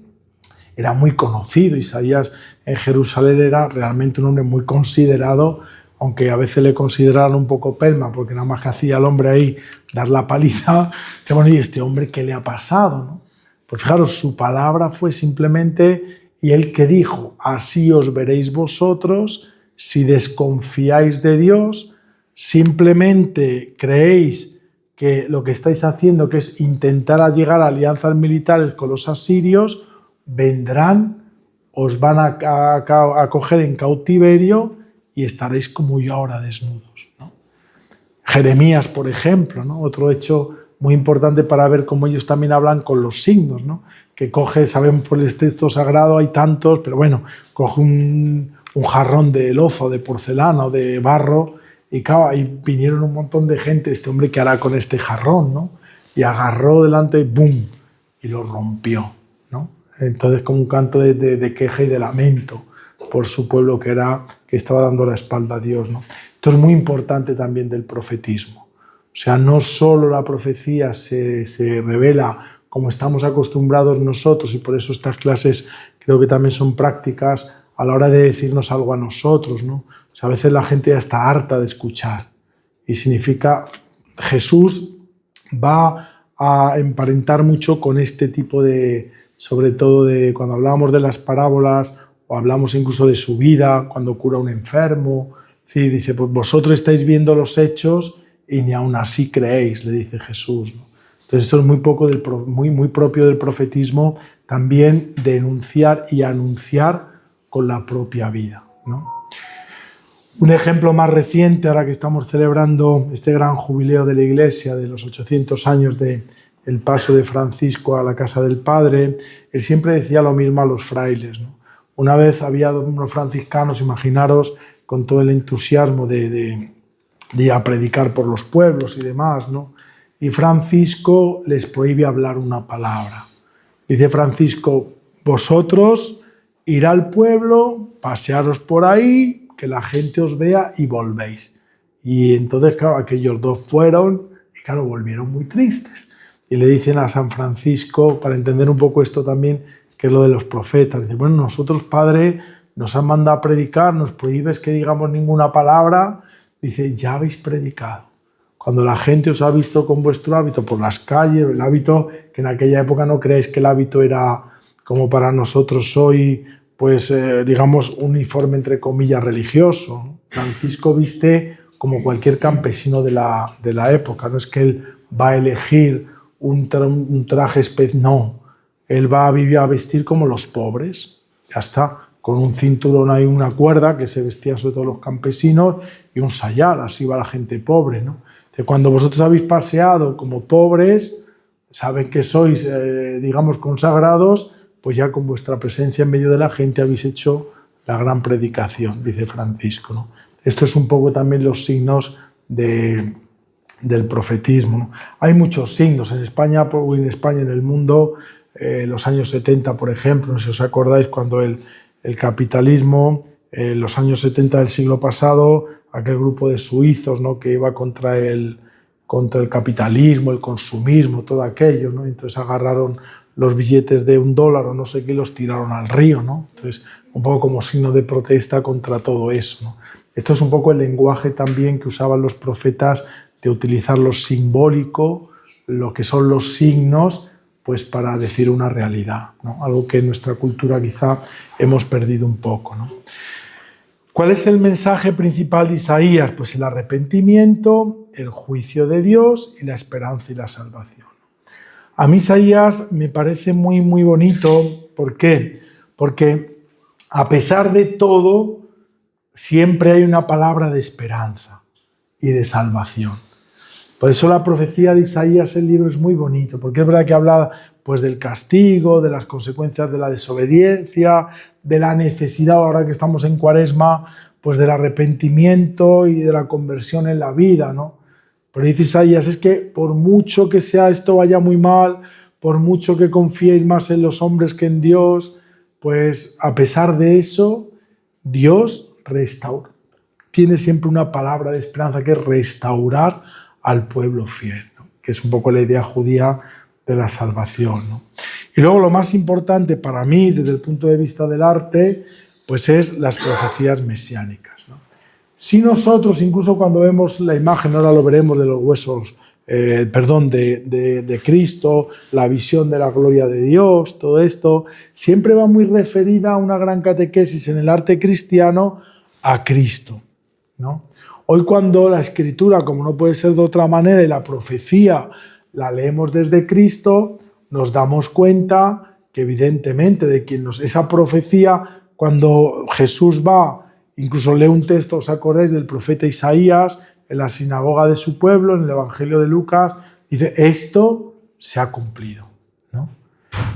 era muy conocido, Isaías en Jerusalén era realmente un hombre muy considerado, aunque a veces le consideraran un poco pelma, porque nada más que hacía el hombre ahí dar la paliza, bueno, ¿y este hombre qué le ha pasado, no? Pues fijaros, su palabra fue simplemente, y él que dijo, así os veréis vosotros, si desconfiáis de Dios, simplemente creéis que lo que estáis haciendo, que es intentar llegar a alianzas militares con los asirios, vendrán, os van a coger en cautiverio y estaréis como yo ahora desnudos, ¿no? Jeremías, por ejemplo, ¿no?, otro hecho muy importante para ver cómo ellos también hablan con los signos, ¿no?, que coge, sabemos por el texto sagrado, hay tantos, pero bueno, coge un jarrón de lozo, de porcelana o de barro, y claro, ahí vinieron un montón de gente, este hombre, ¿qué hará con este jarrón, no? Y agarró delante, ¡bum!, y lo rompió, ¿no? Entonces, como un canto de queja y de lamento por su pueblo que estaba dando la espalda a Dios, ¿no? Esto es muy importante también del profetismo. O sea, no solo la profecía se revela como estamos acostumbrados nosotros, y por eso estas clases creo que también son prácticas a la hora de decirnos algo a nosotros, ¿no? O sea, a veces la gente ya está harta de escuchar, y significa, Jesús va a emparentar mucho con este tipo de, sobre todo de cuando hablábamos de las parábolas, o hablamos incluso de su vida, cuando cura a un enfermo, Sí, dice, pues vosotros estáis viendo los hechos y ni aun así creéis, le dice Jesús, ¿no? Entonces esto es muy propio del profetismo, también denunciar y anunciar con la propia vida, ¿no? Un ejemplo más reciente, ahora que estamos celebrando este gran jubileo de la Iglesia de los 800 años del paso de Francisco a la casa del Padre, él siempre decía lo mismo a los frailes, ¿no? Una vez había unos franciscanos, imaginaros, con todo el entusiasmo de ir a predicar por los pueblos y demás, ¿no? Y Francisco les prohíbe hablar una palabra. Dice Francisco, vosotros ir al pueblo, pasearos por ahí, que la gente os vea y volvéis. Y entonces, claro, aquellos dos fueron y, claro, volvieron muy tristes. Y le dicen a San Francisco, para entender un poco esto también, que es lo de los profetas. Dice, bueno, nosotros, Padre, nos han mandado a predicar, nos prohíbes que digamos ninguna palabra. Dice, ya habéis predicado. Cuando la gente os ha visto con vuestro hábito por las calles, el hábito que en aquella época no creéis que el hábito era como para nosotros hoy, pues digamos, uniforme entre comillas religioso. Francisco viste como cualquier campesino de la época, no es que él va a elegir un traje especial, no, él va a vestir como los pobres, ya está, con un cinturón hay una cuerda que se vestía sobre todo los campesinos y un sayal, así va la gente pobre, ¿no? Cuando vosotros habéis paseado como pobres, saben que sois, digamos, consagrados, pues ya con vuestra presencia en medio de la gente habéis hecho la gran predicación, dice Francisco, ¿no? Esto es un poco también los signos del profetismo, ¿no? Hay muchos signos en España, en el mundo, los años 70, por ejemplo, no sé si os acordáis, cuando el capitalismo, en los años 70 del siglo pasado, aquel grupo de suizos, ¿no?, que iba contra el capitalismo, el consumismo, todo aquello, ¿no? Entonces agarraron los billetes de $1 o no sé qué y los tiraron al río, ¿no? Entonces, un poco como signo de protesta contra todo eso, ¿no? Esto es un poco el lenguaje también que usaban los profetas, de utilizar lo simbólico, lo que son los signos, pues para decir una realidad, ¿no? Algo que en nuestra cultura quizá hemos perdido un poco, ¿no? ¿Cuál es el mensaje principal de Isaías? Pues el arrepentimiento, el juicio de Dios y la esperanza y la salvación. A mí Isaías me parece muy, muy bonito. ¿Por qué? Porque a pesar de todo, siempre hay una palabra de esperanza y de salvación. Por eso la profecía de Isaías, el libro, es muy bonito, porque es verdad que habla pues del castigo, de las consecuencias de la desobediencia, de la necesidad, ahora que estamos en Cuaresma, pues del arrepentimiento y de la conversión en la vida, ¿no? Pero dice Isaías, es que por mucho que sea esto vaya muy mal, por mucho que confiéis más en los hombres que en Dios, pues a pesar de eso, Dios restaura. Tiene siempre una palabra de esperanza, que es restaurar al pueblo fiel, ¿no? Que es un poco la idea judía de la salvación, ¿no? Y luego lo más importante para mí, desde el punto de vista del arte, pues es las profecías mesiánicas, ¿no? Si nosotros, incluso cuando vemos la imagen, ahora lo veremos, de los huesos, de Cristo, la visión de la gloria de Dios, todo esto, siempre va muy referida a una gran catequesis en el arte cristiano a Cristo, ¿no? Hoy, cuando la Escritura, como no puede ser de otra manera, y la profecía la leemos desde Cristo, nos damos cuenta que evidentemente esa profecía, cuando Jesús va, incluso lee un texto, ¿os acordáis?, del profeta Isaías, en la sinagoga de su pueblo, en el Evangelio de Lucas, dice, esto se ha cumplido, ¿no?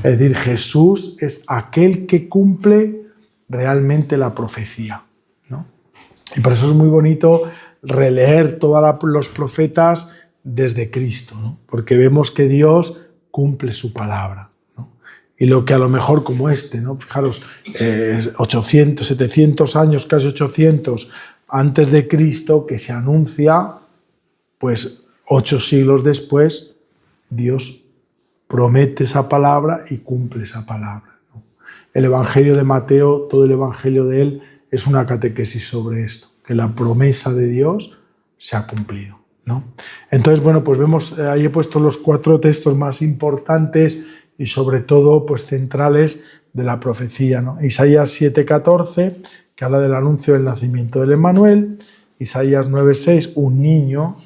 Es decir, Jesús es aquel que cumple realmente la profecía, ¿no? Y por eso es muy bonito releer todos los profetas desde Cristo, ¿no? Porque vemos que Dios cumple su palabra, ¿no? Y lo que a lo mejor como ¿no? Fijaros, 800, 700 años, casi 800 antes de Cristo, que se anuncia, pues 8 siglos después, Dios promete esa palabra y cumple esa palabra, ¿no? El Evangelio de Mateo, todo el Evangelio de él, es una catequesis sobre esto, que la promesa de Dios se ha cumplido, ¿no? Entonces, bueno, pues vemos, ahí he puesto los 4 textos más importantes y sobre todo pues centrales de la profecía, ¿no? Isaías 7:14, que habla del anuncio del nacimiento del Emmanuel. Isaías 9:6, un niño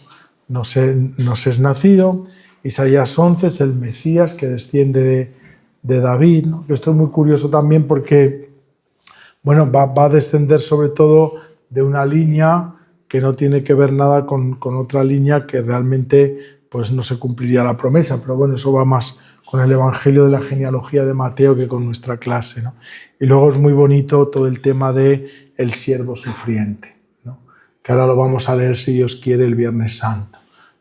nos es nacido. Isaías 11 es el Mesías que desciende de David, ¿no? Esto es muy curioso también porque, bueno, va a descender sobre todo de una línea que no tiene que ver nada con otra línea que realmente pues no se cumpliría la promesa, pero bueno, eso va más con el Evangelio de la genealogía de Mateo que con nuestra clase, ¿no? Y luego es muy bonito todo el tema de el siervo sufriente, ¿no? Que ahora lo vamos a leer, si Dios quiere, el Viernes Santo.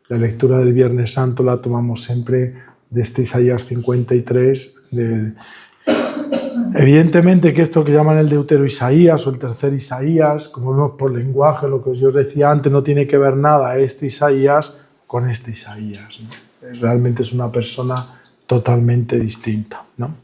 La lectura del Viernes Santo la tomamos siempre de este Isaías 53. Evidentemente que esto que llaman el Deutero Isaías o el tercer Isaías, como vemos por lenguaje, lo que yo os decía antes, no tiene que ver nada este Isaías con este Isaías, ¿no? Realmente es una persona totalmente distinta, ¿no?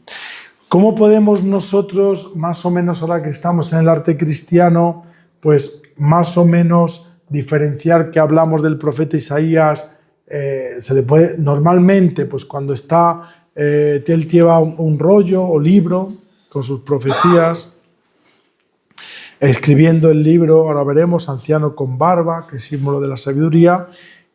¿Cómo podemos nosotros, más o menos ahora que estamos en el arte cristiano, pues más o menos diferenciar que hablamos del profeta Isaías? Se le puede, normalmente, pues cuando está, él lleva un rollo o libro con sus profecías, escribiendo el libro, ahora veremos, anciano con barba, que es símbolo de la sabiduría,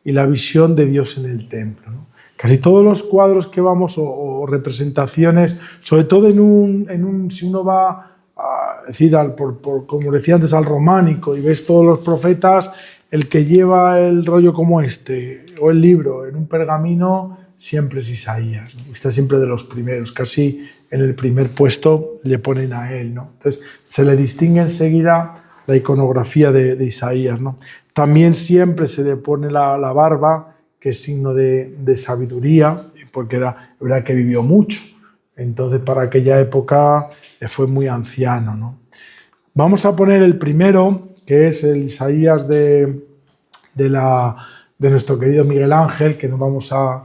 y la visión de Dios en el templo, ¿no? Casi todos los cuadros que vamos, o representaciones, sobre todo si uno va a decir, como decía antes, al románico, y ves todos los profetas, el que lleva el rollo como este, o el libro en un pergamino, siempre es Isaías, ¿no? Está siempre de los primeros, casi en el primer puesto le ponen a él, ¿no? Entonces se le distingue enseguida la iconografía de Isaías, ¿no? También siempre se le pone la barba, que es signo de sabiduría, porque era verdad que vivió mucho, entonces para aquella época fue muy anciano, ¿no? Vamos a poner el primero, que es el Isaías de nuestro querido Miguel Ángel, que no vamos a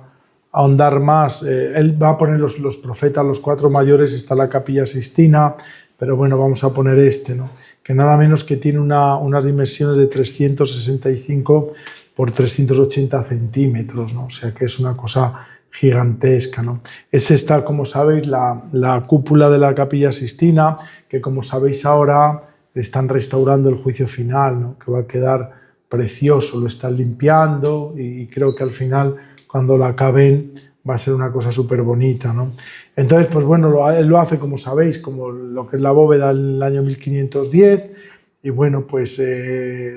ahondar más. Él va a poner los profetas, los 4 mayores, está la Capilla Sixtina, pero bueno, vamos a poner este, ¿no? Que nada menos que tiene unas dimensiones de 365 por 380 centímetros, ¿no? O sea que es una cosa gigantesca, ¿no? Es esta, como sabéis, la cúpula de la Capilla Sixtina, que como sabéis ahora están restaurando el juicio final, ¿no? Que va a quedar precioso, lo están limpiando y creo que al final, cuando la acaben, va a ser una cosa súper bonita, ¿no? Entonces, pues bueno, él lo hace, como sabéis, como lo que es la bóveda en el año 1510, y bueno, pues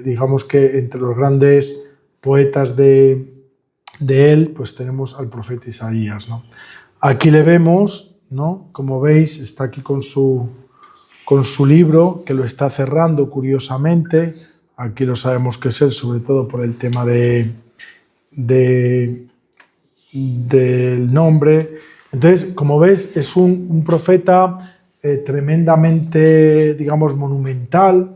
digamos que entre los grandes poetas de él, pues tenemos al profeta Isaías, ¿no? Aquí le vemos, ¿no? Como veis, está aquí con su libro, que lo está cerrando curiosamente. Aquí lo sabemos que es él, sobre todo por el tema del nombre. Entonces, como ves, es un profeta tremendamente, digamos, monumental,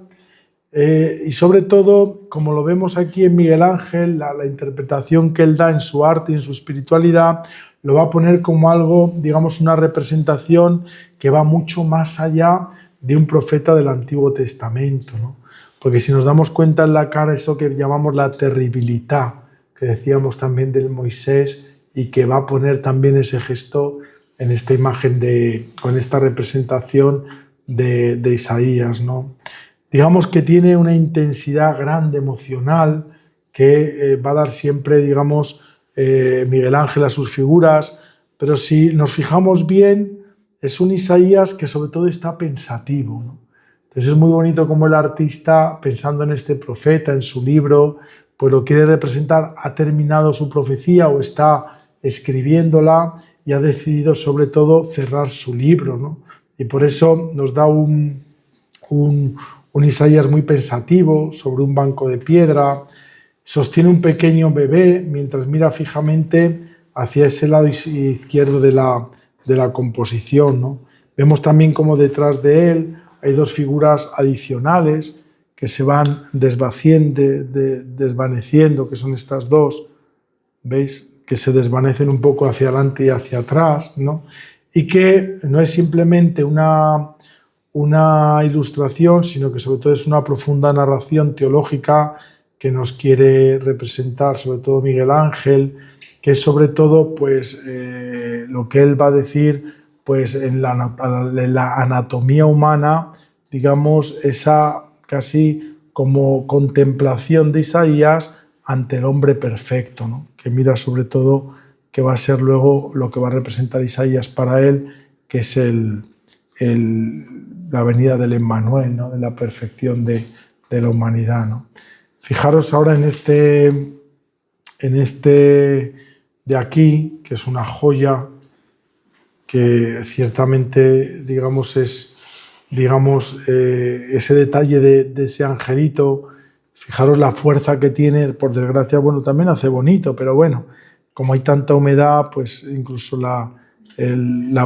y sobre todo, como lo vemos aquí en Miguel Ángel, la interpretación que él da en su arte y en su espiritualidad, lo va a poner como algo, digamos, una representación que va mucho más allá de un profeta del Antiguo Testamento, ¿no? Porque si nos damos cuenta en la cara, eso que llamamos la terribilidad, que decíamos también del Moisés, y que va a poner también ese gesto en esta imagen con esta representación de Isaías, ¿no? Digamos que tiene una intensidad grande emocional que va a dar siempre, digamos, Miguel Ángel a sus figuras, pero si nos fijamos bien, es un Isaías que sobre todo está pensativo, ¿no? Entonces es muy bonito como el artista, pensando en este profeta, en su libro, pues lo quiere representar, ha terminado su profecía o está escribiéndola y ha decidido sobre todo cerrar su libro, ¿no? Y por eso nos da un Isaías muy pensativo sobre un banco de piedra, sostiene un pequeño bebé mientras mira fijamente hacia ese lado izquierdo de la composición, ¿no? Vemos también como detrás de él hay 2 figuras adicionales que se van desvaneciendo, que son estas 2, ¿veis? Que se desvanecen un poco hacia adelante y hacia atrás, ¿no? Y que no es simplemente una ilustración, sino que sobre todo es una profunda narración teológica que nos quiere representar, sobre todo Miguel Ángel, que es sobre todo pues, lo que él va a decir pues, en la anatomía humana, digamos, esa casi como contemplación de Isaías ante el hombre perfecto, ¿no? Que mira sobre todo que va a ser luego lo que va a representar Isaías para él, que es la venida del Emmanuel, ¿no? De la perfección de la humanidad, ¿no? Fijaros ahora en este de aquí, que es una joya, que ciertamente, digamos, es ese detalle de ese angelito. Fijaros la fuerza que tiene, por desgracia, bueno, también hace bonito, pero bueno, como hay tanta humedad, pues incluso la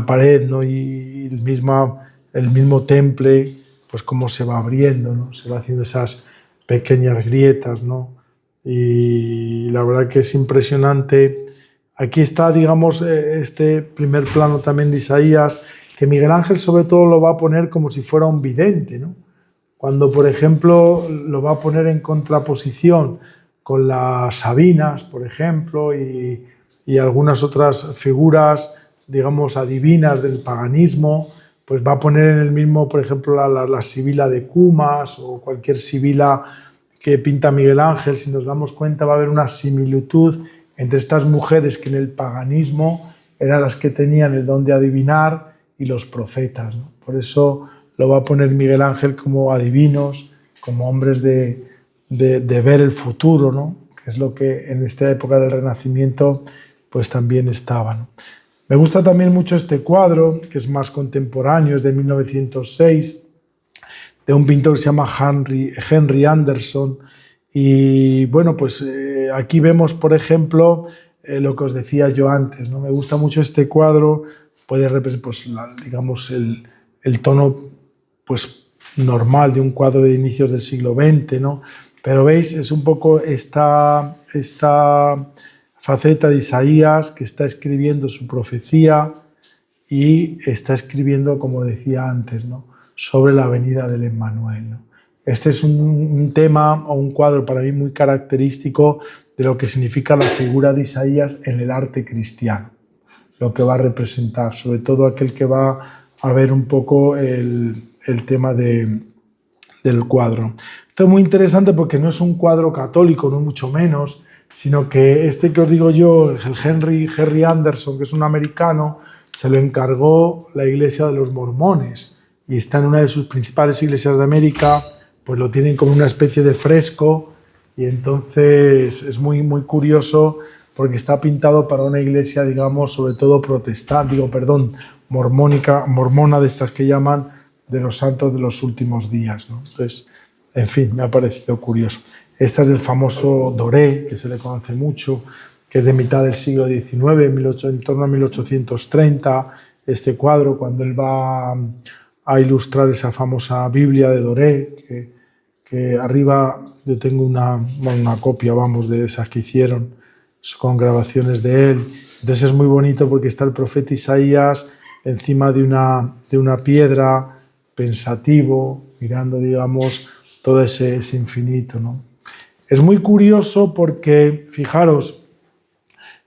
pared, ¿no? Y el mismo temple, pues cómo se va abriendo, ¿no? Se va haciendo esas pequeñas grietas, ¿no? Y la verdad que es impresionante. Aquí está, digamos, este primer plano también de Isaías, que Miguel Ángel sobre todo lo va a poner como si fuera un vidente, ¿no? Cuando, por ejemplo, lo va a poner en contraposición con las Sabinas, por ejemplo, y algunas otras figuras, digamos, adivinas del paganismo, pues va a poner en el mismo, por ejemplo, la sibila de Cumas o cualquier sibila que pinta Miguel Ángel. Si nos damos cuenta, va a haber una similitud entre estas mujeres que en el paganismo eran las que tenían el don de adivinar y los profetas, ¿no? Por eso lo va a poner Miguel Ángel como adivinos, como hombres de ver el futuro, ¿no? Que es lo que en esta época del Renacimiento pues también estaba, ¿no? Me gusta también mucho este cuadro, que es más contemporáneo, es de 1906, de un pintor que se llama Henry Anderson. Y bueno, pues aquí vemos, por ejemplo, lo que os decía yo antes, ¿no? Me gusta mucho este cuadro, puede representar, pues, digamos, el tono pues, normal de un cuadro de inicios del siglo XX, ¿no? Pero veis, es un poco esta faceta de Isaías que está escribiendo su profecía y está escribiendo, como decía antes, ¿no? Sobre la venida del Emmanuel, ¿no? Este es un tema o un cuadro para mí muy característico de lo que significa la figura de Isaías en el arte cristiano, lo que va a representar, sobre todo aquel que va a ver un poco el tema del cuadro. Esto es muy interesante porque no es un cuadro católico, no mucho menos, sino que este que os digo yo, el Henry Anderson, que es un americano, se lo encargó la iglesia de los mormones y está en una de sus principales iglesias de América, pues lo tienen como una especie de fresco y entonces es muy, muy curioso porque está pintado para una iglesia, digamos, sobre todo mormona, de estas que llaman de los santos de los últimos días, ¿no? Entonces, en fin, me ha parecido curioso. Este es el famoso Doré, que se le conoce mucho, que es de mitad del siglo XIX, en torno a 1830, este cuadro, cuando él va a ilustrar esa famosa Biblia de Doré, que arriba yo tengo una copia, vamos, de esas que hicieron, con grabaciones de él. Entonces es muy bonito porque está el profeta Isaías encima de una piedra, pensativo, mirando, digamos, todo ese infinito, ¿no? Es muy curioso porque, fijaros,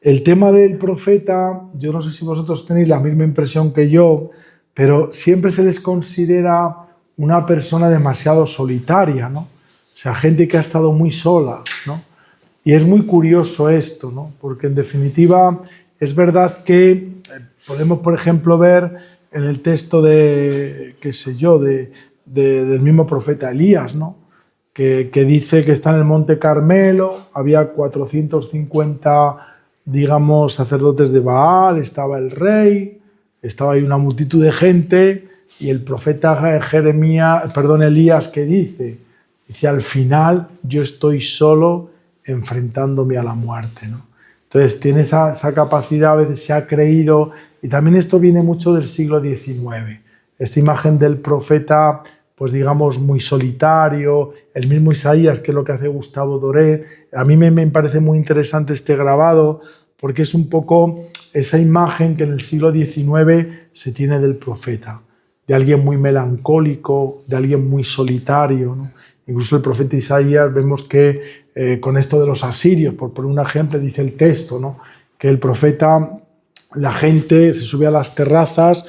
el tema del profeta, yo no sé si vosotros tenéis la misma impresión que yo, pero siempre se les considera una persona demasiado solitaria, ¿no? O sea, gente que ha estado muy sola, ¿no? Y es muy curioso esto, ¿no? Porque en definitiva es verdad que podemos, por ejemplo, ver en el texto del mismo profeta Elías, ¿no? Que dice que está en el Monte Carmelo, había 450, digamos, sacerdotes de Baal, estaba el rey, estaba ahí una multitud de gente, y el profeta Elías, ¿qué dice? Dice, al final yo estoy solo enfrentándome a la muerte, ¿no? Entonces tiene esa capacidad, a veces se ha creído, y también esto viene mucho del siglo XIX, esta imagen del profeta, pues digamos, muy solitario, el mismo Isaías, que es lo que hace Gustavo Doré. A mí me parece muy interesante este grabado, porque es un poco esa imagen que en el siglo XIX se tiene del profeta, de alguien muy melancólico, de alguien muy solitario, ¿no? Incluso el profeta Isaías, vemos que con esto de los asirios, por poner un ejemplo, dice el texto, ¿no? Que el profeta, la gente se sube a las terrazas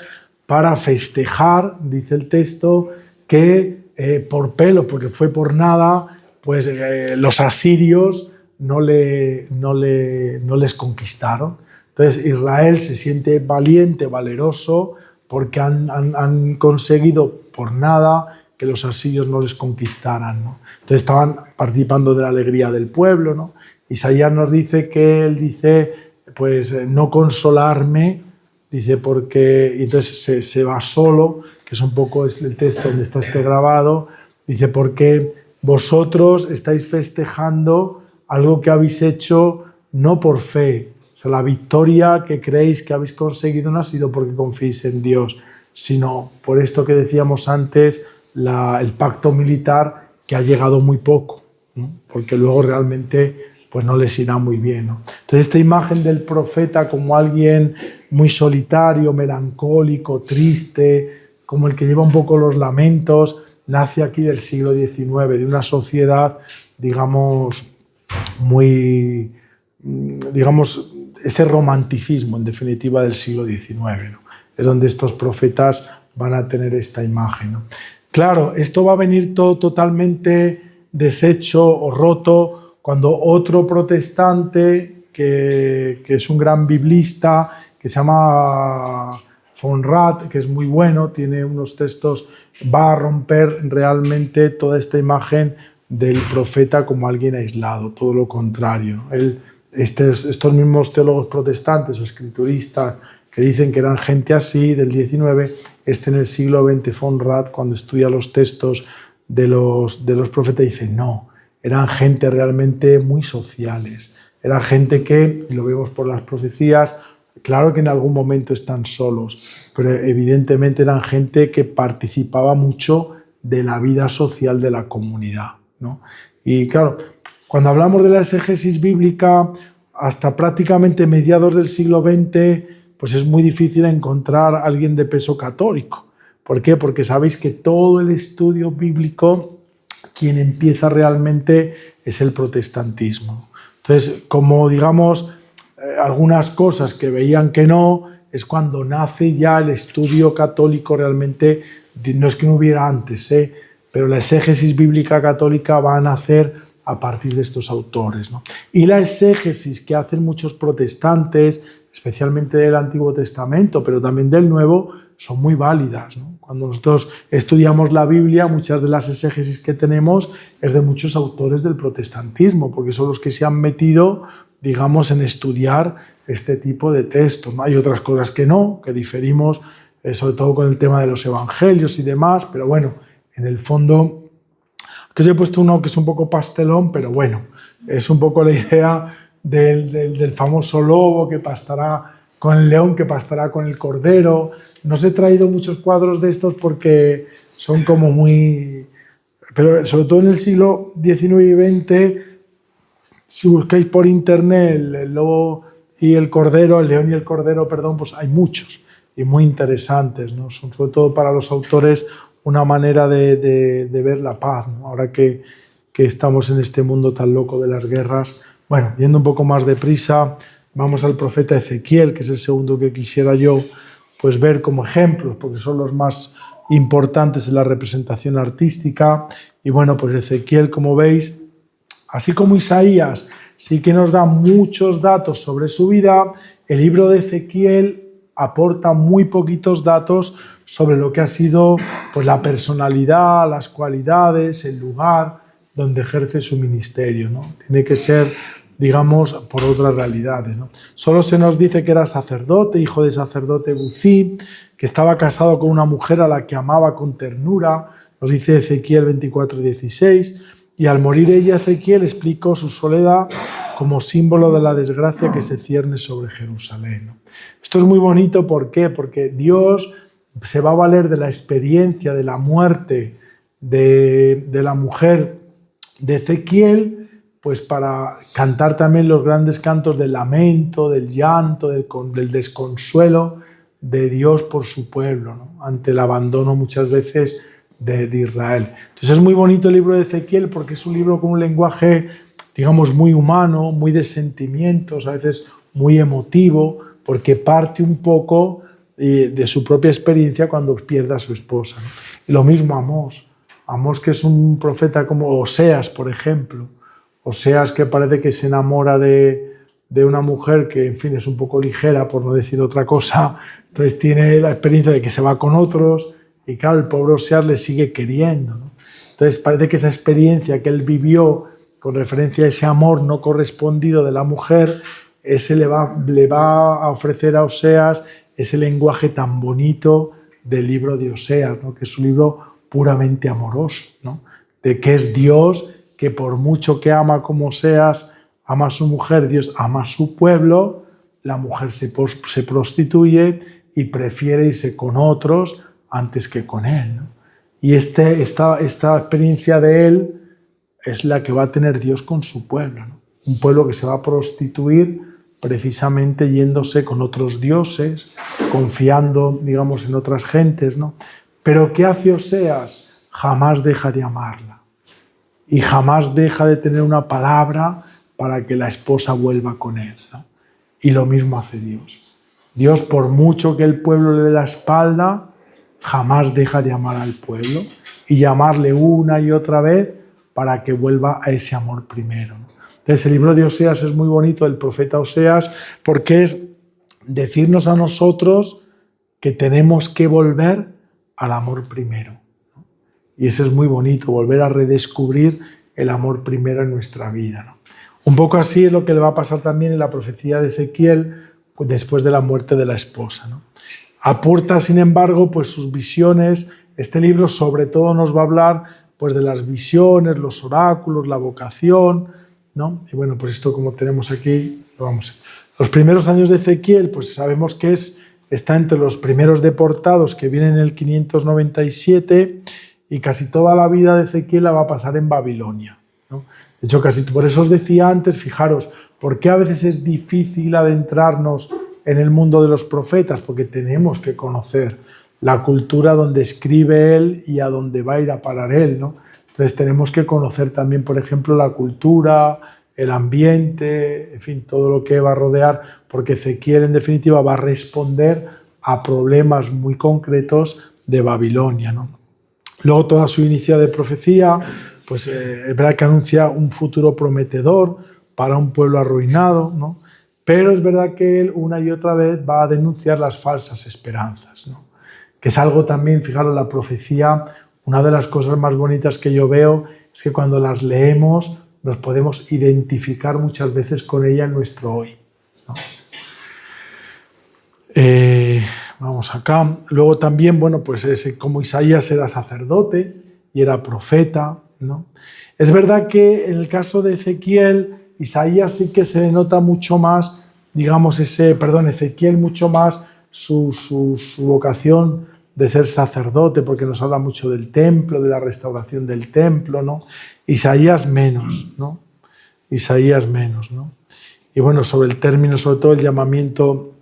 para festejar, dice el texto, que por pelo, porque fue por nada, pues los asirios no les conquistaron. Entonces Israel se siente valiente, valeroso, porque han conseguido por nada que los asirios no les conquistaran, ¿no? Entonces estaban participando de la alegría del pueblo, ¿no? Isaías nos dice que él dice, pues no consolarme, dice porque, y entonces se va solo, que es un poco el texto donde está grabado, dice porque vosotros estáis festejando algo que habéis hecho no por fe. O sea, la victoria que creéis que habéis conseguido no ha sido porque confiéis en Dios, sino por esto que decíamos antes, el pacto militar que ha llegado muy poco, ¿no? Porque luego realmente pues no les irá muy bien, ¿no? Entonces esta imagen del profeta como alguien muy solitario, melancólico, triste, como el que lleva un poco los lamentos, nace aquí del siglo XIX, de una sociedad, digamos, muy, digamos, ese romanticismo, en definitiva, del siglo XIX, ¿no? Es donde estos profetas van a tener esta imagen, ¿no? Claro, esto va a venir todo totalmente deshecho o roto cuando otro protestante, que es un gran biblista, que se llama von Rath, que es muy bueno, tiene unos textos, va a romper realmente toda esta imagen del profeta como alguien aislado, todo lo contrario. Estos mismos teólogos protestantes o escrituristas que dicen que eran gente así del XIX, en el siglo XX, von Rath, cuando estudia los textos de los profetas, dice no, eran gente realmente muy sociales, era gente que, y lo vemos por las profecías, claro que en algún momento están solos, pero evidentemente eran gente que participaba mucho de la vida social de la comunidad, ¿no? Y claro, cuando hablamos de la exégesis bíblica, hasta prácticamente mediados del siglo XX, pues es muy difícil encontrar a alguien de peso católico. ¿Por qué? Porque sabéis que todo el estudio bíblico, quien empieza realmente es el protestantismo. Entonces, como digamos, algunas cosas que veían que no, es cuando nace ya el estudio católico realmente, no es que no hubiera antes, pero la exégesis bíblica católica va a nacer a partir de estos autores, ¿no? Y la exégesis que hacen muchos protestantes, especialmente del Antiguo Testamento, pero también del Nuevo, son muy válidas, ¿no? Cuando nosotros estudiamos la Biblia, muchas de las exégesis que tenemos es de muchos autores del protestantismo, porque son los que se han metido, digamos, en estudiar este tipo de textos, ¿no? Hay otras cosas que no, que diferimos, sobre todo con el tema de los evangelios y demás, pero bueno, en el fondo, que os he puesto uno que es un poco pastelón, pero bueno, es un poco la idea del famoso lobo que pastará con el león, que pastará con el cordero. No os he traído muchos cuadros de estos porque son como muy... Pero sobre todo en el siglo XIX y XX, si buscáis por internet el lobo y el cordero, el león y el cordero, perdón, pues hay muchos y muy interesantes, ¿no? Son sobre todo para los autores una manera de ver la paz, ¿no? Ahora que estamos en este mundo tan loco de las guerras. Bueno, yendo un poco más deprisa, vamos al profeta Ezequiel, que es el segundo que quisiera yo pues ver como ejemplos, porque son los más importantes en la representación artística. Y bueno, pues Ezequiel, como veis, así como Isaías sí que nos da muchos datos sobre su vida, el libro de Ezequiel aporta muy poquitos datos sobre lo que ha sido pues, la personalidad, las cualidades, el lugar donde ejerce su ministerio, ¿no? Tiene que ser, digamos, por otras realidades, ¿no? Solo se nos dice que era sacerdote, hijo de sacerdote Buzi, que estaba casado con una mujer a la que amaba con ternura, nos dice Ezequiel 24:16, y al morir ella, Ezequiel explicó su soledad como símbolo de la desgracia que se cierne sobre Jerusalén, ¿no? Esto es muy bonito, ¿por qué? Porque Dios se va a valer de la experiencia de la muerte de la mujer de Ezequiel, pues para cantar también los grandes cantos del lamento, del llanto, del desconsuelo de Dios por su pueblo, ¿no? Ante el abandono muchas veces de Israel. Entonces es muy bonito el libro de Ezequiel porque es un libro con un lenguaje, digamos, muy humano, muy de sentimientos, a veces muy emotivo, porque parte un poco de su propia experiencia cuando pierde a su esposa, ¿no? Y lo mismo Amós. Amós, que es un profeta como Oseas, por ejemplo. Oseas, que parece que se enamora de una mujer que, en fin, es un poco ligera, por no decir otra cosa. Entonces tiene la experiencia de que se va con otros y claro, el pobre Oseas le sigue queriendo, ¿no? Entonces parece que esa experiencia que él vivió con referencia a ese amor no correspondido de la mujer, ese le va a ofrecer a Oseas ese lenguaje tan bonito del libro de Oseas, ¿no? Que es un libro puramente amoroso, ¿no? De que es Dios que por mucho que ama como Oseas, ama a su mujer, Dios ama a su pueblo, la mujer se prostituye y prefiere irse con otros antes que con él, ¿no? Y esta experiencia de él es la que va a tener Dios con su pueblo, ¿no? Un pueblo que se va a prostituir precisamente yéndose con otros dioses, confiando, digamos, en otras gentes, ¿no? Pero ¿qué hace Oseas? Jamás deja de amarla y jamás deja de tener una palabra para que la esposa vuelva con él, ¿no? Y lo mismo hace Dios. Dios, por mucho que el pueblo le dé la espalda, jamás deja de amar al pueblo y llamarle una y otra vez para que vuelva a ese amor primero, ¿no? Entonces el libro de Oseas es muy bonito, el profeta Oseas, porque es decirnos a nosotros que tenemos que volver al amor primero, ¿no? Y eso es muy bonito, volver a redescubrir el amor primero en nuestra vida, ¿no? Un poco así es lo que le va a pasar también en la profecía de Ezequiel después de la muerte de la esposa, ¿no? Aporta, sin embargo, pues sus visiones. Este libro sobre todo nos va a hablar pues de las visiones, los oráculos, la vocación, ¿no? Y bueno, pues esto como tenemos aquí, lo vamos a ver. Los primeros años de Ezequiel, pues sabemos que está entre los primeros deportados que vienen en el 597 y casi toda la vida de Ezequiel la va a pasar en Babilonia, ¿no? De hecho, casi por eso os decía antes, fijaros, ¿por qué a veces es difícil adentrarnos en el mundo de los profetas? Porque tenemos que conocer la cultura donde escribe él y a dónde va a ir a parar él, ¿no? Entonces tenemos que conocer también, por ejemplo, la cultura, el ambiente, en fin, todo lo que va a rodear, porque Ezequiel, en definitiva, va a responder a problemas muy concretos de Babilonia, ¿no? Luego toda su inicio de profecía, pues es verdad que anuncia un futuro prometedor para un pueblo arruinado, ¿no? Pero es verdad que él una y otra vez va a denunciar las falsas esperanzas, ¿no? Que es algo también, fijaros, la profecía, una de las cosas más bonitas que yo veo es que cuando las leemos nos podemos identificar muchas veces con ella en nuestro hoy, ¿no? Vamos acá. Luego también, bueno, pues como Isaías era sacerdote y era profeta, ¿no? Es verdad que en el caso de Ezequiel, Isaías sí que se nota mucho más, digamos, Ezequiel mucho más su vocación de ser sacerdote, porque nos habla mucho del templo, de la restauración del templo, ¿no? Isaías menos, ¿no? Isaías menos, ¿no? Y bueno, sobre el término, sobre todo el llamamiento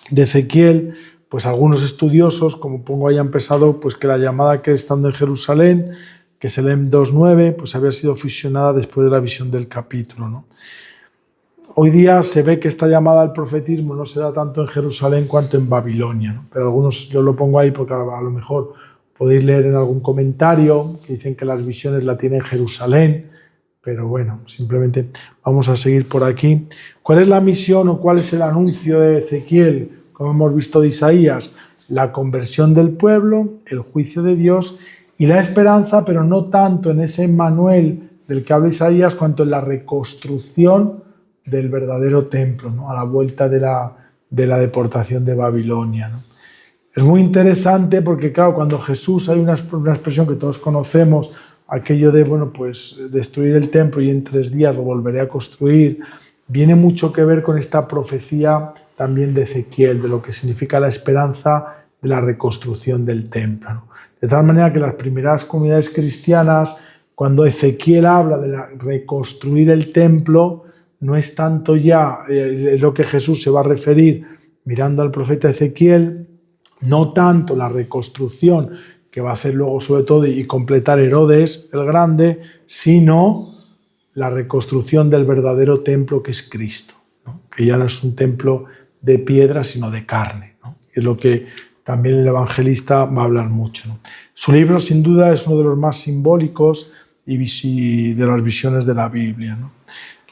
de Ezequiel, pues algunos estudiosos, como pongo ahí, han pensado pues que la llamada que estando en Jerusalén, que se lee en 2.9, pues había sido fusionada después de la visión del capítulo, ¿no? Hoy día se ve que esta llamada al profetismo no se da tanto en Jerusalén cuanto en Babilonia, ¿no? Pero algunos, yo lo pongo ahí porque a lo mejor podéis leer en algún comentario que dicen que las visiones la tiene en Jerusalén, pero bueno, simplemente vamos a seguir por aquí. ¿Cuál es la misión o cuál es el anuncio de Ezequiel, como hemos visto de Isaías? La conversión del pueblo, el juicio de Dios y la esperanza, pero no tanto en ese Emmanuel del que habla Isaías, cuanto en la reconstrucción del verdadero templo, ¿no? A la vuelta de la deportación de Babilonia, ¿no? Es muy interesante porque, claro, cuando Jesús, hay una expresión que todos conocemos, aquello de, bueno, pues destruir el templo y en 3 días lo volveré a construir, viene mucho que ver con esta profecía también de Ezequiel, de lo que significa la esperanza de la reconstrucción del templo, ¿no? De tal manera que las primeras comunidades cristianas, cuando Ezequiel habla de reconstruir el templo, no es tanto ya, es lo que Jesús se va a referir mirando al profeta Ezequiel, no tanto la reconstrucción que va a hacer luego sobre todo y completar Herodes el Grande, sino la reconstrucción del verdadero templo que es Cristo, ¿no? Que ya no es un templo de piedra, sino de carne, ¿no? Es lo que también el evangelista va a hablar mucho, ¿no? Su libro, sin duda, es uno de los más simbólicos y de las visiones de la Biblia, ¿no?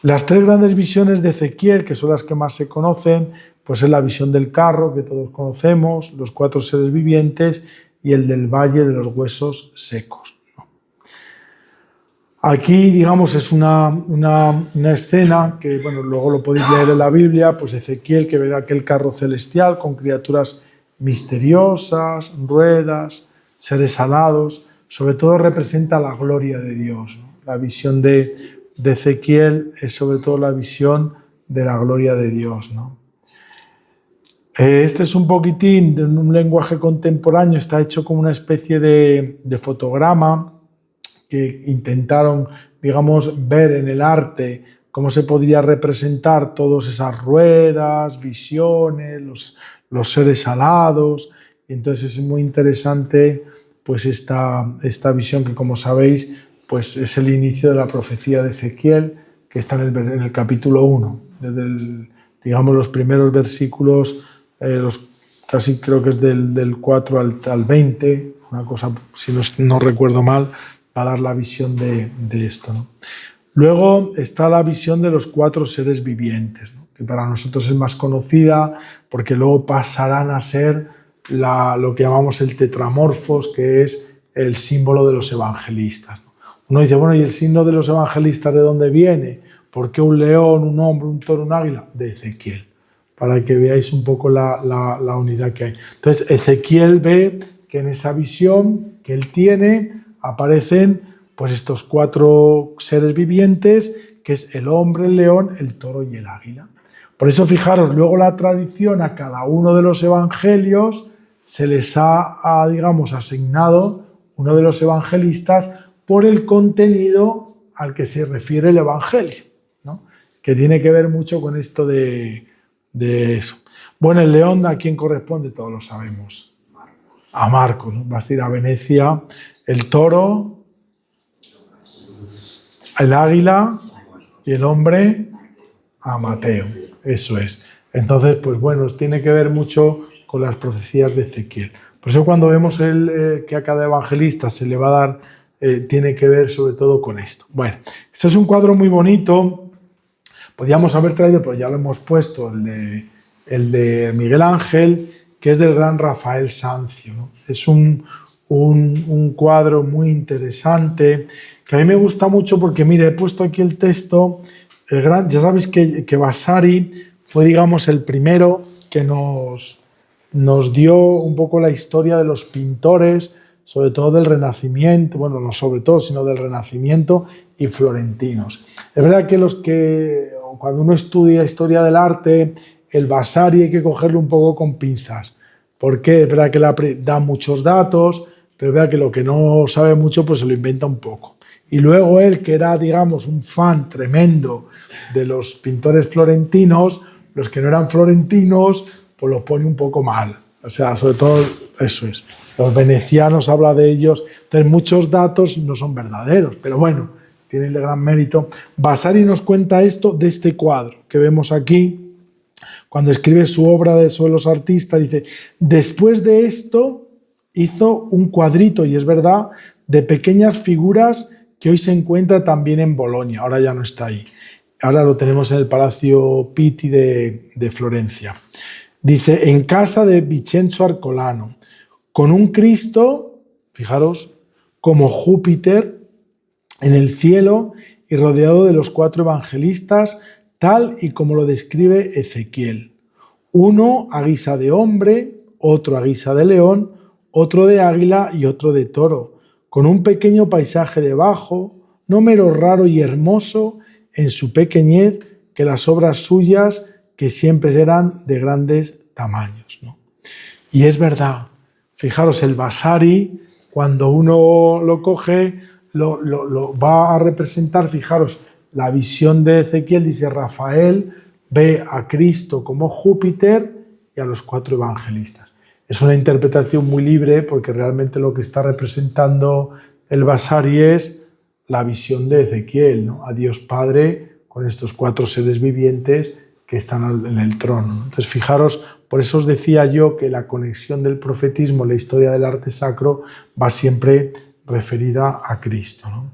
Las tres grandes visiones de Ezequiel, que son las que más se conocen, pues es la visión del carro, que todos conocemos, los 4 seres vivientes y el del valle de los huesos secos, ¿no? Aquí, digamos, es una escena que, bueno, luego lo podéis leer en la Biblia, pues Ezequiel que ve aquel carro celestial con criaturas misteriosas, ruedas, seres alados, sobre todo representa la gloria de Dios, ¿no? La visión de Ezequiel es sobre todo la visión de la gloria de Dios, ¿no? Este es un poquitín de un lenguaje contemporáneo, está hecho como una especie de fotograma que intentaron, digamos, ver en el arte cómo se podría representar todas esas ruedas, visiones, los seres alados. Y entonces es muy interesante pues esta visión que, como sabéis, pues es el inicio de la profecía de Ezequiel, que está en el capítulo 1, desde digamos los primeros versículos, casi creo que es del 4 al 20, una cosa, si no recuerdo mal, para dar la visión de esto, ¿no? Luego está la visión de los 4 seres vivientes, ¿no? Que para nosotros es más conocida porque luego pasarán a ser lo que llamamos el tetramorfos, que es el símbolo de los evangelistas, ¿no? Uno dice, bueno, ¿y el signo de los evangelistas de dónde viene? ¿Por qué un león, un hombre, un toro, un águila? De Ezequiel, para que veáis un poco la unidad que hay. Entonces, Ezequiel ve que en esa visión que él tiene aparecen pues estos 4 seres vivientes, que es el hombre, el león, el toro y el águila. Por eso, fijaros, luego la tradición a cada uno de los evangelios se les ha digamos, asignado uno de los evangelistas por el contenido al que se refiere el evangelio, ¿no? Que tiene que ver mucho con esto de eso. Bueno, el león, ¿a quién corresponde? Todos lo sabemos. A Marcos, ¿no? Vas a ir a Venecia. El toro, el águila y el hombre a Mateo. Eso es. Entonces, pues bueno, tiene que ver mucho con las profecías de Ezequiel. Por eso cuando vemos que a cada evangelista se le va a dar, tiene que ver sobre todo con esto. Bueno, este es un cuadro muy bonito. Podríamos haber traído, pero ya lo hemos puesto, el de Miguel Ángel, que es del gran Rafael Sanzio, ¿no? Es un cuadro muy interesante, que a mí me gusta mucho porque, mire, he puesto aquí el texto. Ya sabéis que Vasari fue, digamos, el primero que nos dio un poco la historia de los pintores, sobre todo del Renacimiento, bueno, no sobre todo, sino del Renacimiento y florentinos. Es verdad que cuando uno estudia historia del arte, el Vasari hay que cogerlo un poco con pinzas, porque es verdad que da muchos datos, pero es verdad que lo que no sabe mucho, pues se lo inventa un poco. Y luego él, que era, digamos, un fan tremendo de los pintores florentinos, los que no eran florentinos, pues los pone un poco mal. O sea, sobre todo eso es. Los venecianos habla de ellos, entonces muchos datos no son verdaderos, pero bueno, tiene el gran mérito. Vasari nos cuenta esto de este cuadro que vemos aquí, cuando escribe su obra sobre los artistas, dice, después de esto hizo un cuadrito, y es verdad, de pequeñas figuras que hoy se encuentra también en Bolonia, ahora ya no está ahí. Ahora lo tenemos en el Palacio Pitti de Florencia. Dice, en casa de Vincenzo Arcolano, con un Cristo, fijaros, como Júpiter en el cielo y rodeado de los 4 evangelistas, tal y como lo describe Ezequiel. Uno a guisa de hombre, otro a guisa de león, otro de águila y otro de toro, con un pequeño paisaje debajo, no menos raro y hermoso en su pequeñez que las obras suyas, que siempre eran de grandes tamaños, ¿no? Y es verdad, fijaros, el Vasari, cuando uno lo coge, lo va a representar, fijaros, la visión de Ezequiel, dice Rafael, ve a Cristo como Júpiter y a los 4 evangelistas. Es una interpretación muy libre porque realmente lo que está representando el Vasari es la visión de Ezequiel, ¿no? A Dios Padre con estos 4 seres vivientes que están en el trono, ¿no? Entonces, fijaros, Por eso os decía yo que la conexión del profetismo, la historia del arte sacro, va siempre referida a Cristo, ¿no?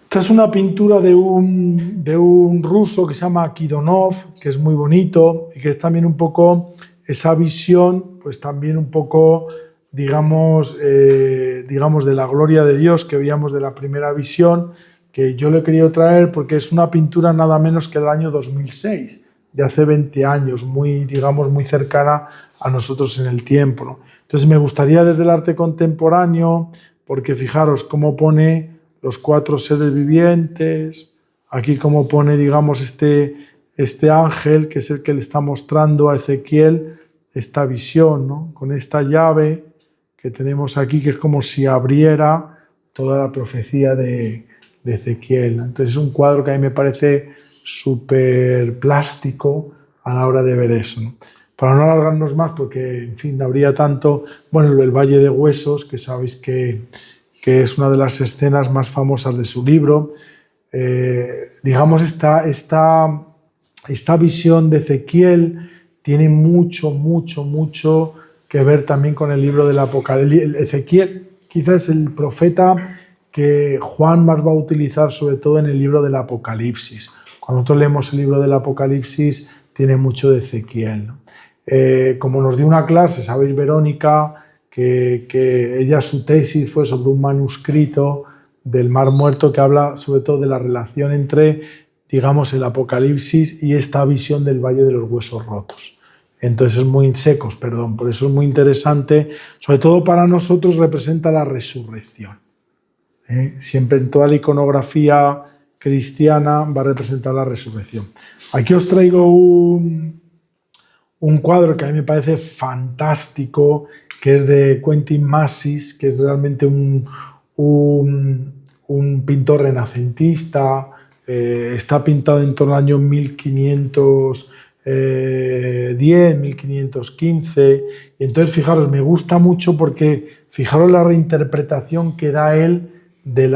Esta es una pintura de un ruso que se llama Kidonov, que es muy bonito y que es también un poco esa visión, pues también un poco, digamos, de la gloria de Dios que veíamos de la primera visión, que yo le he querido traer porque es una pintura nada menos que del año 2006, de hace 20 años, muy, digamos, muy cercana a nosotros en el tiempo, ¿no? Entonces me gustaría desde el arte contemporáneo, porque fijaros cómo pone los 4 seres vivientes, aquí cómo pone, digamos, este ángel, que es el que le está mostrando a Ezequiel esta visión, ¿no? Con esta llave que tenemos aquí, que es como si abriera toda la profecía de Ezequiel, ¿no? Entonces es un cuadro que a mí me parece súper plástico a la hora de ver eso, ¿no? Para no alargarnos más, porque, en fin, habría tanto, bueno, el Valle de Huesos, que sabéis que es una de las escenas más famosas de su libro. Digamos, esta visión de Ezequiel tiene mucho que ver también con el libro del Apocalipsis. Ezequiel quizás es el profeta que Juan más va a utilizar, sobre todo en el libro del Apocalipsis. Cuando nosotros leemos el libro del Apocalipsis, tiene mucho de Ezequiel, ¿no? Como nos dio una clase, sabéis, Verónica, que ella, su tesis fue sobre un manuscrito del Mar Muerto que habla sobre todo de la relación entre, digamos, el Apocalipsis y esta visión del Valle de los Huesos Rotos. Entonces es muy secos, perdón, por eso es muy interesante, sobre todo para nosotros representa la resurrección. Siempre en toda la iconografía cristiana va a representar la resurrección. Aquí os traigo un cuadro que a mí me parece fantástico, que es de Quentin Massys, que es realmente un pintor renacentista. Está pintado en torno al año 1510, 1515. Y entonces, fijaros, me gusta mucho porque fijaros la reinterpretación que da él de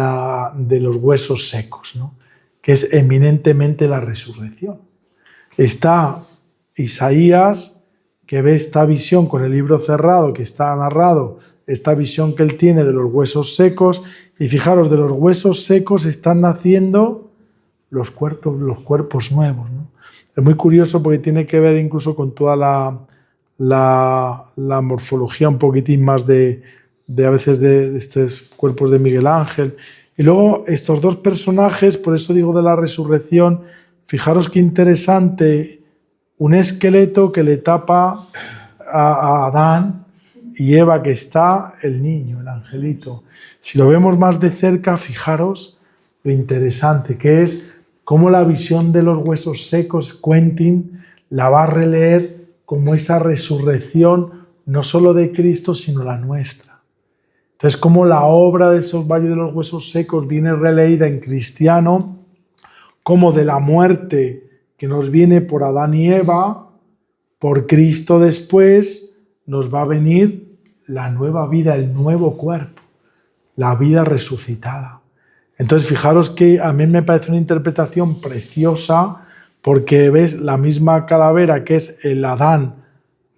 los huesos secos, ¿no? Que es eminentemente la resurrección. Está Isaías, que ve esta visión con el libro cerrado, que está narrado, esta visión que él tiene de los huesos secos, y fijaros, de los huesos secos están naciendo los cuerpos nuevos, ¿no? Es muy curioso porque tiene que ver incluso con toda la morfología un poquitín más de a veces de estos cuerpos de Miguel Ángel. Y luego estos dos personajes, por eso digo de la resurrección, fijaros qué interesante, un esqueleto que le tapa a Adán y Eva, que está el niño, el angelito. Si lo vemos más de cerca, fijaros lo interesante que es cómo la visión de los huesos secos, Quentin la va a releer como esa resurrección no solo de Cristo, sino la nuestra. Entonces, cómo la obra de esos valles de los huesos secos viene releída en cristiano, como de la muerte que nos viene por Adán y Eva, por Cristo después, nos va a venir la nueva vida, el nuevo cuerpo, la vida resucitada. Entonces, fijaros que a mí me parece una interpretación preciosa, porque ves la misma calavera que es el Adán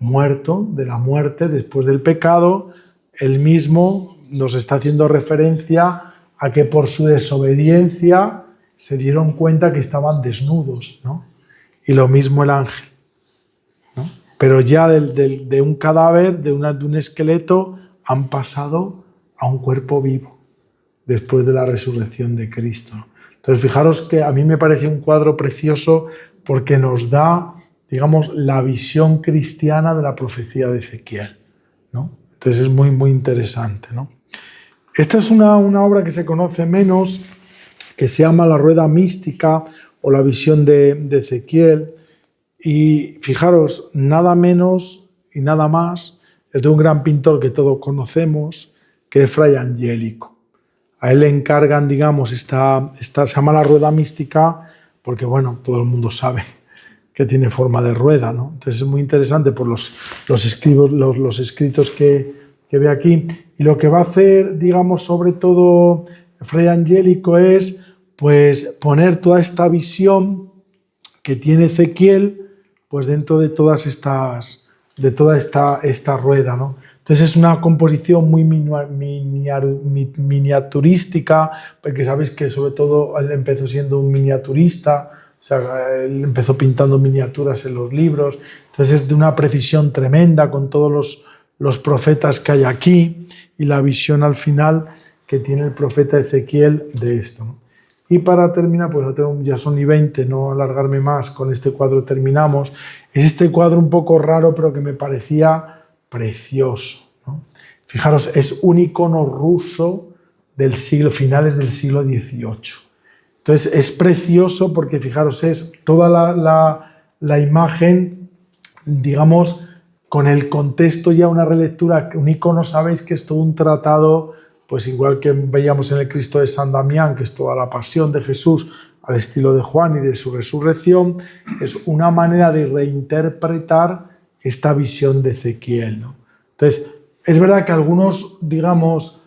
muerto, de la muerte después del pecado, él mismo nos está haciendo referencia a que por su desobediencia se dieron cuenta que estaban desnudos, ¿no? Y lo mismo el ángel, ¿no? Pero ya de un cadáver, de un esqueleto, han pasado a un cuerpo vivo después de la resurrección de Cristo. Entonces, fijaros que a mí me parece un cuadro precioso porque nos da, digamos, la visión cristiana de la profecía de Ezequiel, ¿no? Entonces es muy interesante, ¿no? Esta es una obra que se conoce menos, que se llama La Rueda Mística o la visión de Ezequiel. Y fijaros, nada menos y nada más es de un gran pintor que todos conocemos, que es Fray Angelico. A él le encargan, digamos, esta se llama La Rueda Mística porque, bueno, todo el mundo sabe que tiene forma de rueda, ¿no? Entonces es muy interesante por los escritos que ve aquí. Y lo que va a hacer, digamos, sobre todo Fray Angelico es, pues, poner toda esta visión que tiene Ezequiel pues dentro de toda esta rueda, ¿no? Entonces es una composición muy miniaturística, porque sabéis que sobre todo él empezó siendo un miniaturista, o sea, él empezó pintando miniaturas en los libros, entonces es de una precisión tremenda con todos los profetas que hay aquí y la visión al final que tiene el profeta Ezequiel de esto, ¿no? Y para terminar, pues ya son ni 20, no alargarme más, con este cuadro terminamos. Es este cuadro un poco raro, pero que me parecía precioso, ¿no? Fijaros, es un icono ruso del finales del siglo XVIII. Entonces es precioso porque, fijaros, es toda la imagen, digamos, con el contexto ya una relectura. Un icono, sabéis que es todo un tratado, pues igual que veíamos en el Cristo de San Damián, que es toda la pasión de Jesús al estilo de Juan y de su resurrección, es una manera de reinterpretar esta visión de Ezequiel, ¿no? Entonces, es verdad que algunos, digamos,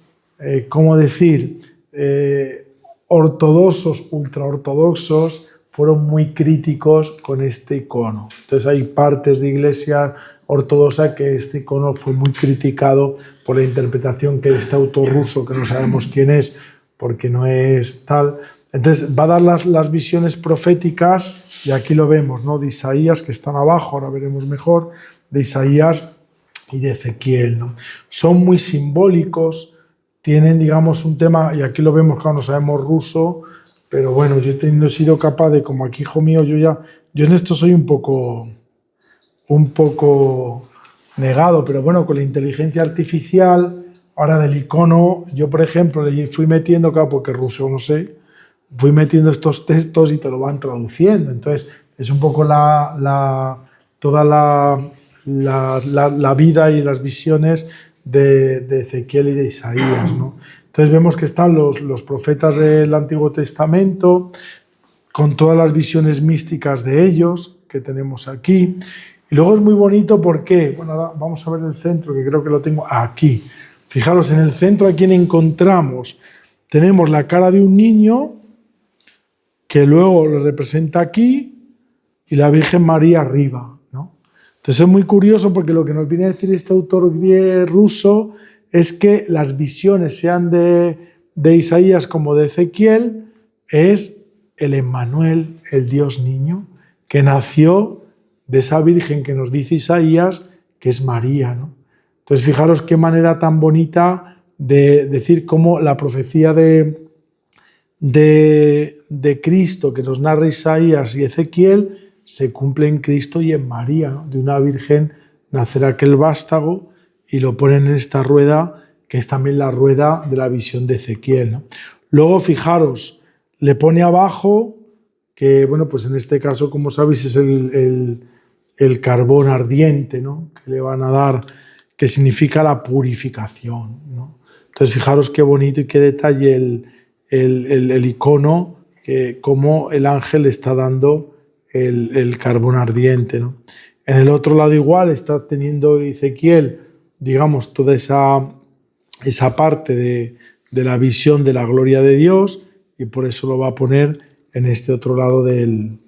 ¿cómo decir?, ortodoxos, ultraortodoxos, fueron muy críticos con este icono. Entonces hay partes de iglesia ortodoxa que este icono fue muy criticado por la interpretación que este autor ruso, que no sabemos quién es, porque no es tal. Entonces va a dar las visiones proféticas, y aquí lo vemos, ¿no?, de Isaías, que están abajo, ahora veremos mejor, de Isaías y de Ezequiel, ¿no? Son muy simbólicos, tienen, digamos, un tema, y aquí lo vemos, claro, no sabemos ruso, pero bueno, yo he sido capaz de, como aquí, hijo mío, yo en esto soy un poco negado, pero bueno, con la inteligencia artificial, ahora del icono, yo por ejemplo le fui metiendo, claro, porque ruso no sé, fui metiendo estos textos y te lo van traduciendo, entonces es un poco toda la vida y las visiones de Ezequiel y de Isaías, ¿no? Entonces vemos que están los profetas del Antiguo Testamento, con todas las visiones místicas de ellos, que tenemos aquí. Y luego es muy bonito porque, bueno, ahora vamos a ver el centro, que creo que lo tengo aquí. Fijaros, en el centro a quien encontramos, tenemos la cara de un niño, que luego lo representa aquí, y la Virgen María arriba, ¿no? Entonces es muy curioso porque lo que nos viene a decir este autor ruso es que las visiones, sean de Isaías como de Ezequiel, es el Emmanuel, el Dios niño, que nació de esa Virgen que nos dice Isaías, que es María, ¿no? Entonces fijaros qué manera tan bonita de decir cómo la profecía de Cristo que nos narra Isaías y Ezequiel se cumple en Cristo y en María, ¿no? De una Virgen nacerá aquel vástago, y lo ponen en esta rueda, que es también la rueda de la visión de Ezequiel, ¿no? Luego, fijaros, le pone abajo, que bueno, pues en este caso, como sabéis, es el carbón ardiente, ¿no?, que le van a dar, que significa la purificación, ¿no? Entonces, fijaros qué bonito y qué detalle el icono, que como el ángel está dando el carbón ardiente, ¿no? En el otro lado igual está teniendo Ezequiel, digamos, toda esa parte de la visión de la gloria de Dios, y por eso lo va a poner en este otro lado del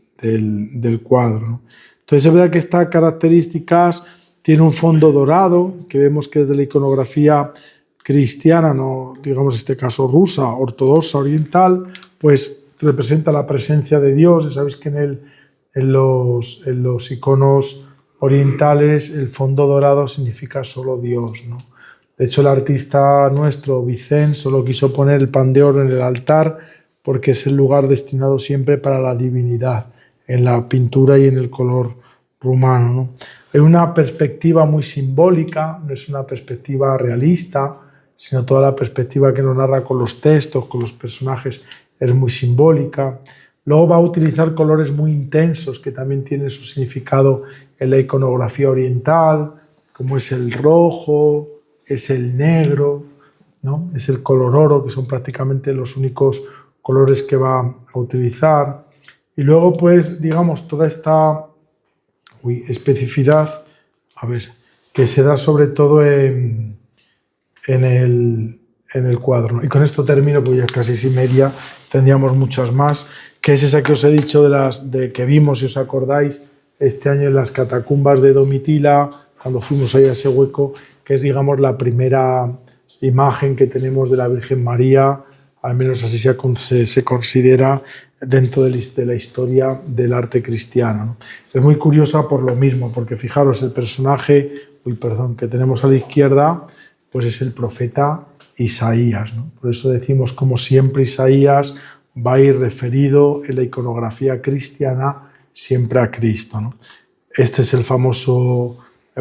cuadro, ¿no? Entonces es verdad que estas características tiene un fondo dorado, que vemos que desde la iconografía cristiana, no digamos en este caso rusa, ortodoxa, oriental, pues representa la presencia de Dios. Y sabéis que en los iconos orientales el fondo dorado significa solo Dios, ¿no? De hecho, el artista nuestro, Vicent, solo quiso poner el pan de oro en el altar porque es el lugar destinado siempre para la divinidad, en la pintura y en el color rumano, ¿no? Hay una perspectiva muy simbólica, no es una perspectiva realista, sino toda la perspectiva que nos narra con los textos, con los personajes, es muy simbólica. Luego va a utilizar colores muy intensos, que también tienen su significado en la iconografía oriental, como es el rojo, es el negro, ¿no?, es el color oro, que son prácticamente los únicos colores que va a utilizar. Y luego, pues, digamos, toda esta especificidad, a ver, que se da sobre todo en el cuadro, ¿no? Y con esto termino, pues ya casi 6:30, tendríamos muchas más, que es esa que os he dicho de que vimos, si os acordáis, este año en las catacumbas de Domitila, cuando fuimos ahí a ese hueco, que es, digamos, la primera imagen que tenemos de la Virgen María, al menos así se considera dentro de la historia del arte cristiano, ¿no? Es muy curiosa por lo mismo, porque fijaros, el personaje que tenemos a la izquierda, pues es el profeta Isaías, ¿no? Por eso decimos, como siempre, Isaías va a ir referido en la iconografía cristiana siempre a Cristo, ¿no? Este es el famoso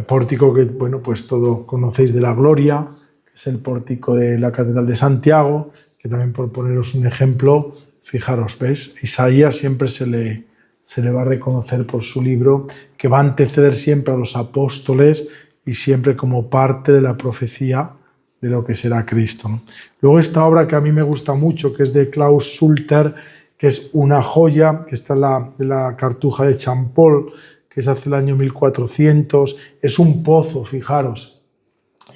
pórtico que, bueno, pues todos conocéis de la Gloria, que es el pórtico de la Catedral de Santiago, que también, por poneros un ejemplo, fijaros, ¿ves? Isaías siempre se le va a reconocer por su libro, que va a anteceder siempre a los apóstoles y siempre como parte de la profecía de lo que será Cristo, ¿no? Luego esta obra que a mí me gusta mucho, que es de Klaus Sulter, que es una joya, que está en la Cartuja de Champol, que se hace el año 1400, es un pozo, fijaros,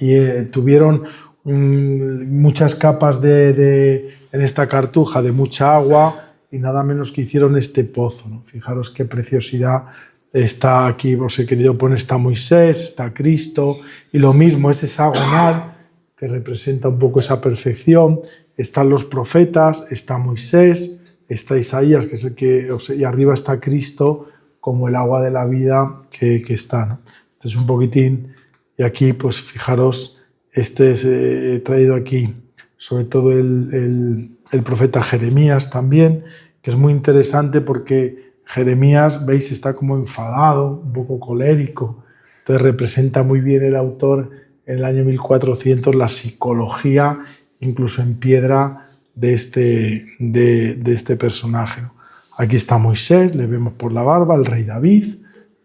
y tuvieron muchas capas en esta cartuja de mucha agua y nada menos que hicieron este pozo, ¿no? Fijaros qué preciosidad. Está aquí, os he querido poner, está Moisés, está Cristo, y lo mismo, es hexagonal, que representa un poco esa perfección. Están los profetas, está Moisés, está Isaías, que es el que, y arriba está Cristo como el agua de la vida que está, ¿no? Entonces un poquitín, y aquí pues fijaros, he traído aquí sobre todo el profeta Jeremías también, que es muy interesante porque Jeremías, veis, está como enfadado, un poco colérico, entonces representa muy bien el autor en el año 1400 la psicología, incluso en piedra, de este personaje, ¿no? Aquí está Moisés, le vemos por la barba, el rey David,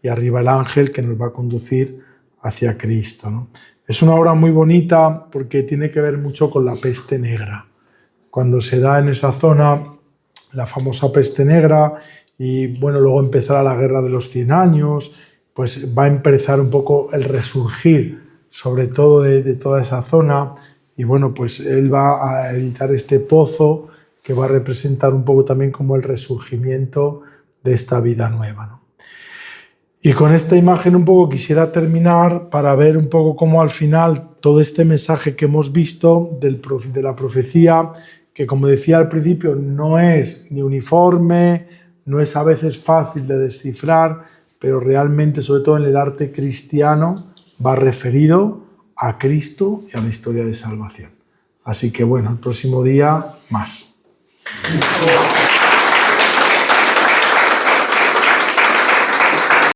y arriba el ángel que nos va a conducir hacia Cristo, ¿no? Es una obra muy bonita porque tiene que ver mucho con la peste negra. Cuando se da en esa zona la famosa peste negra y bueno, luego empezará la guerra de los 100 años, pues va a empezar un poco el resurgir, sobre todo de toda esa zona, y bueno, pues él va a editar este pozo que va a representar un poco también como el resurgimiento de esta vida nueva, ¿no? Y con esta imagen un poco quisiera terminar para ver un poco cómo al final todo este mensaje que hemos visto de la profecía, que como decía al principio no es ni uniforme, no es a veces fácil de descifrar, pero realmente, sobre todo en el arte cristiano, va referido a Cristo y a la historia de salvación. Así que bueno, el próximo día más.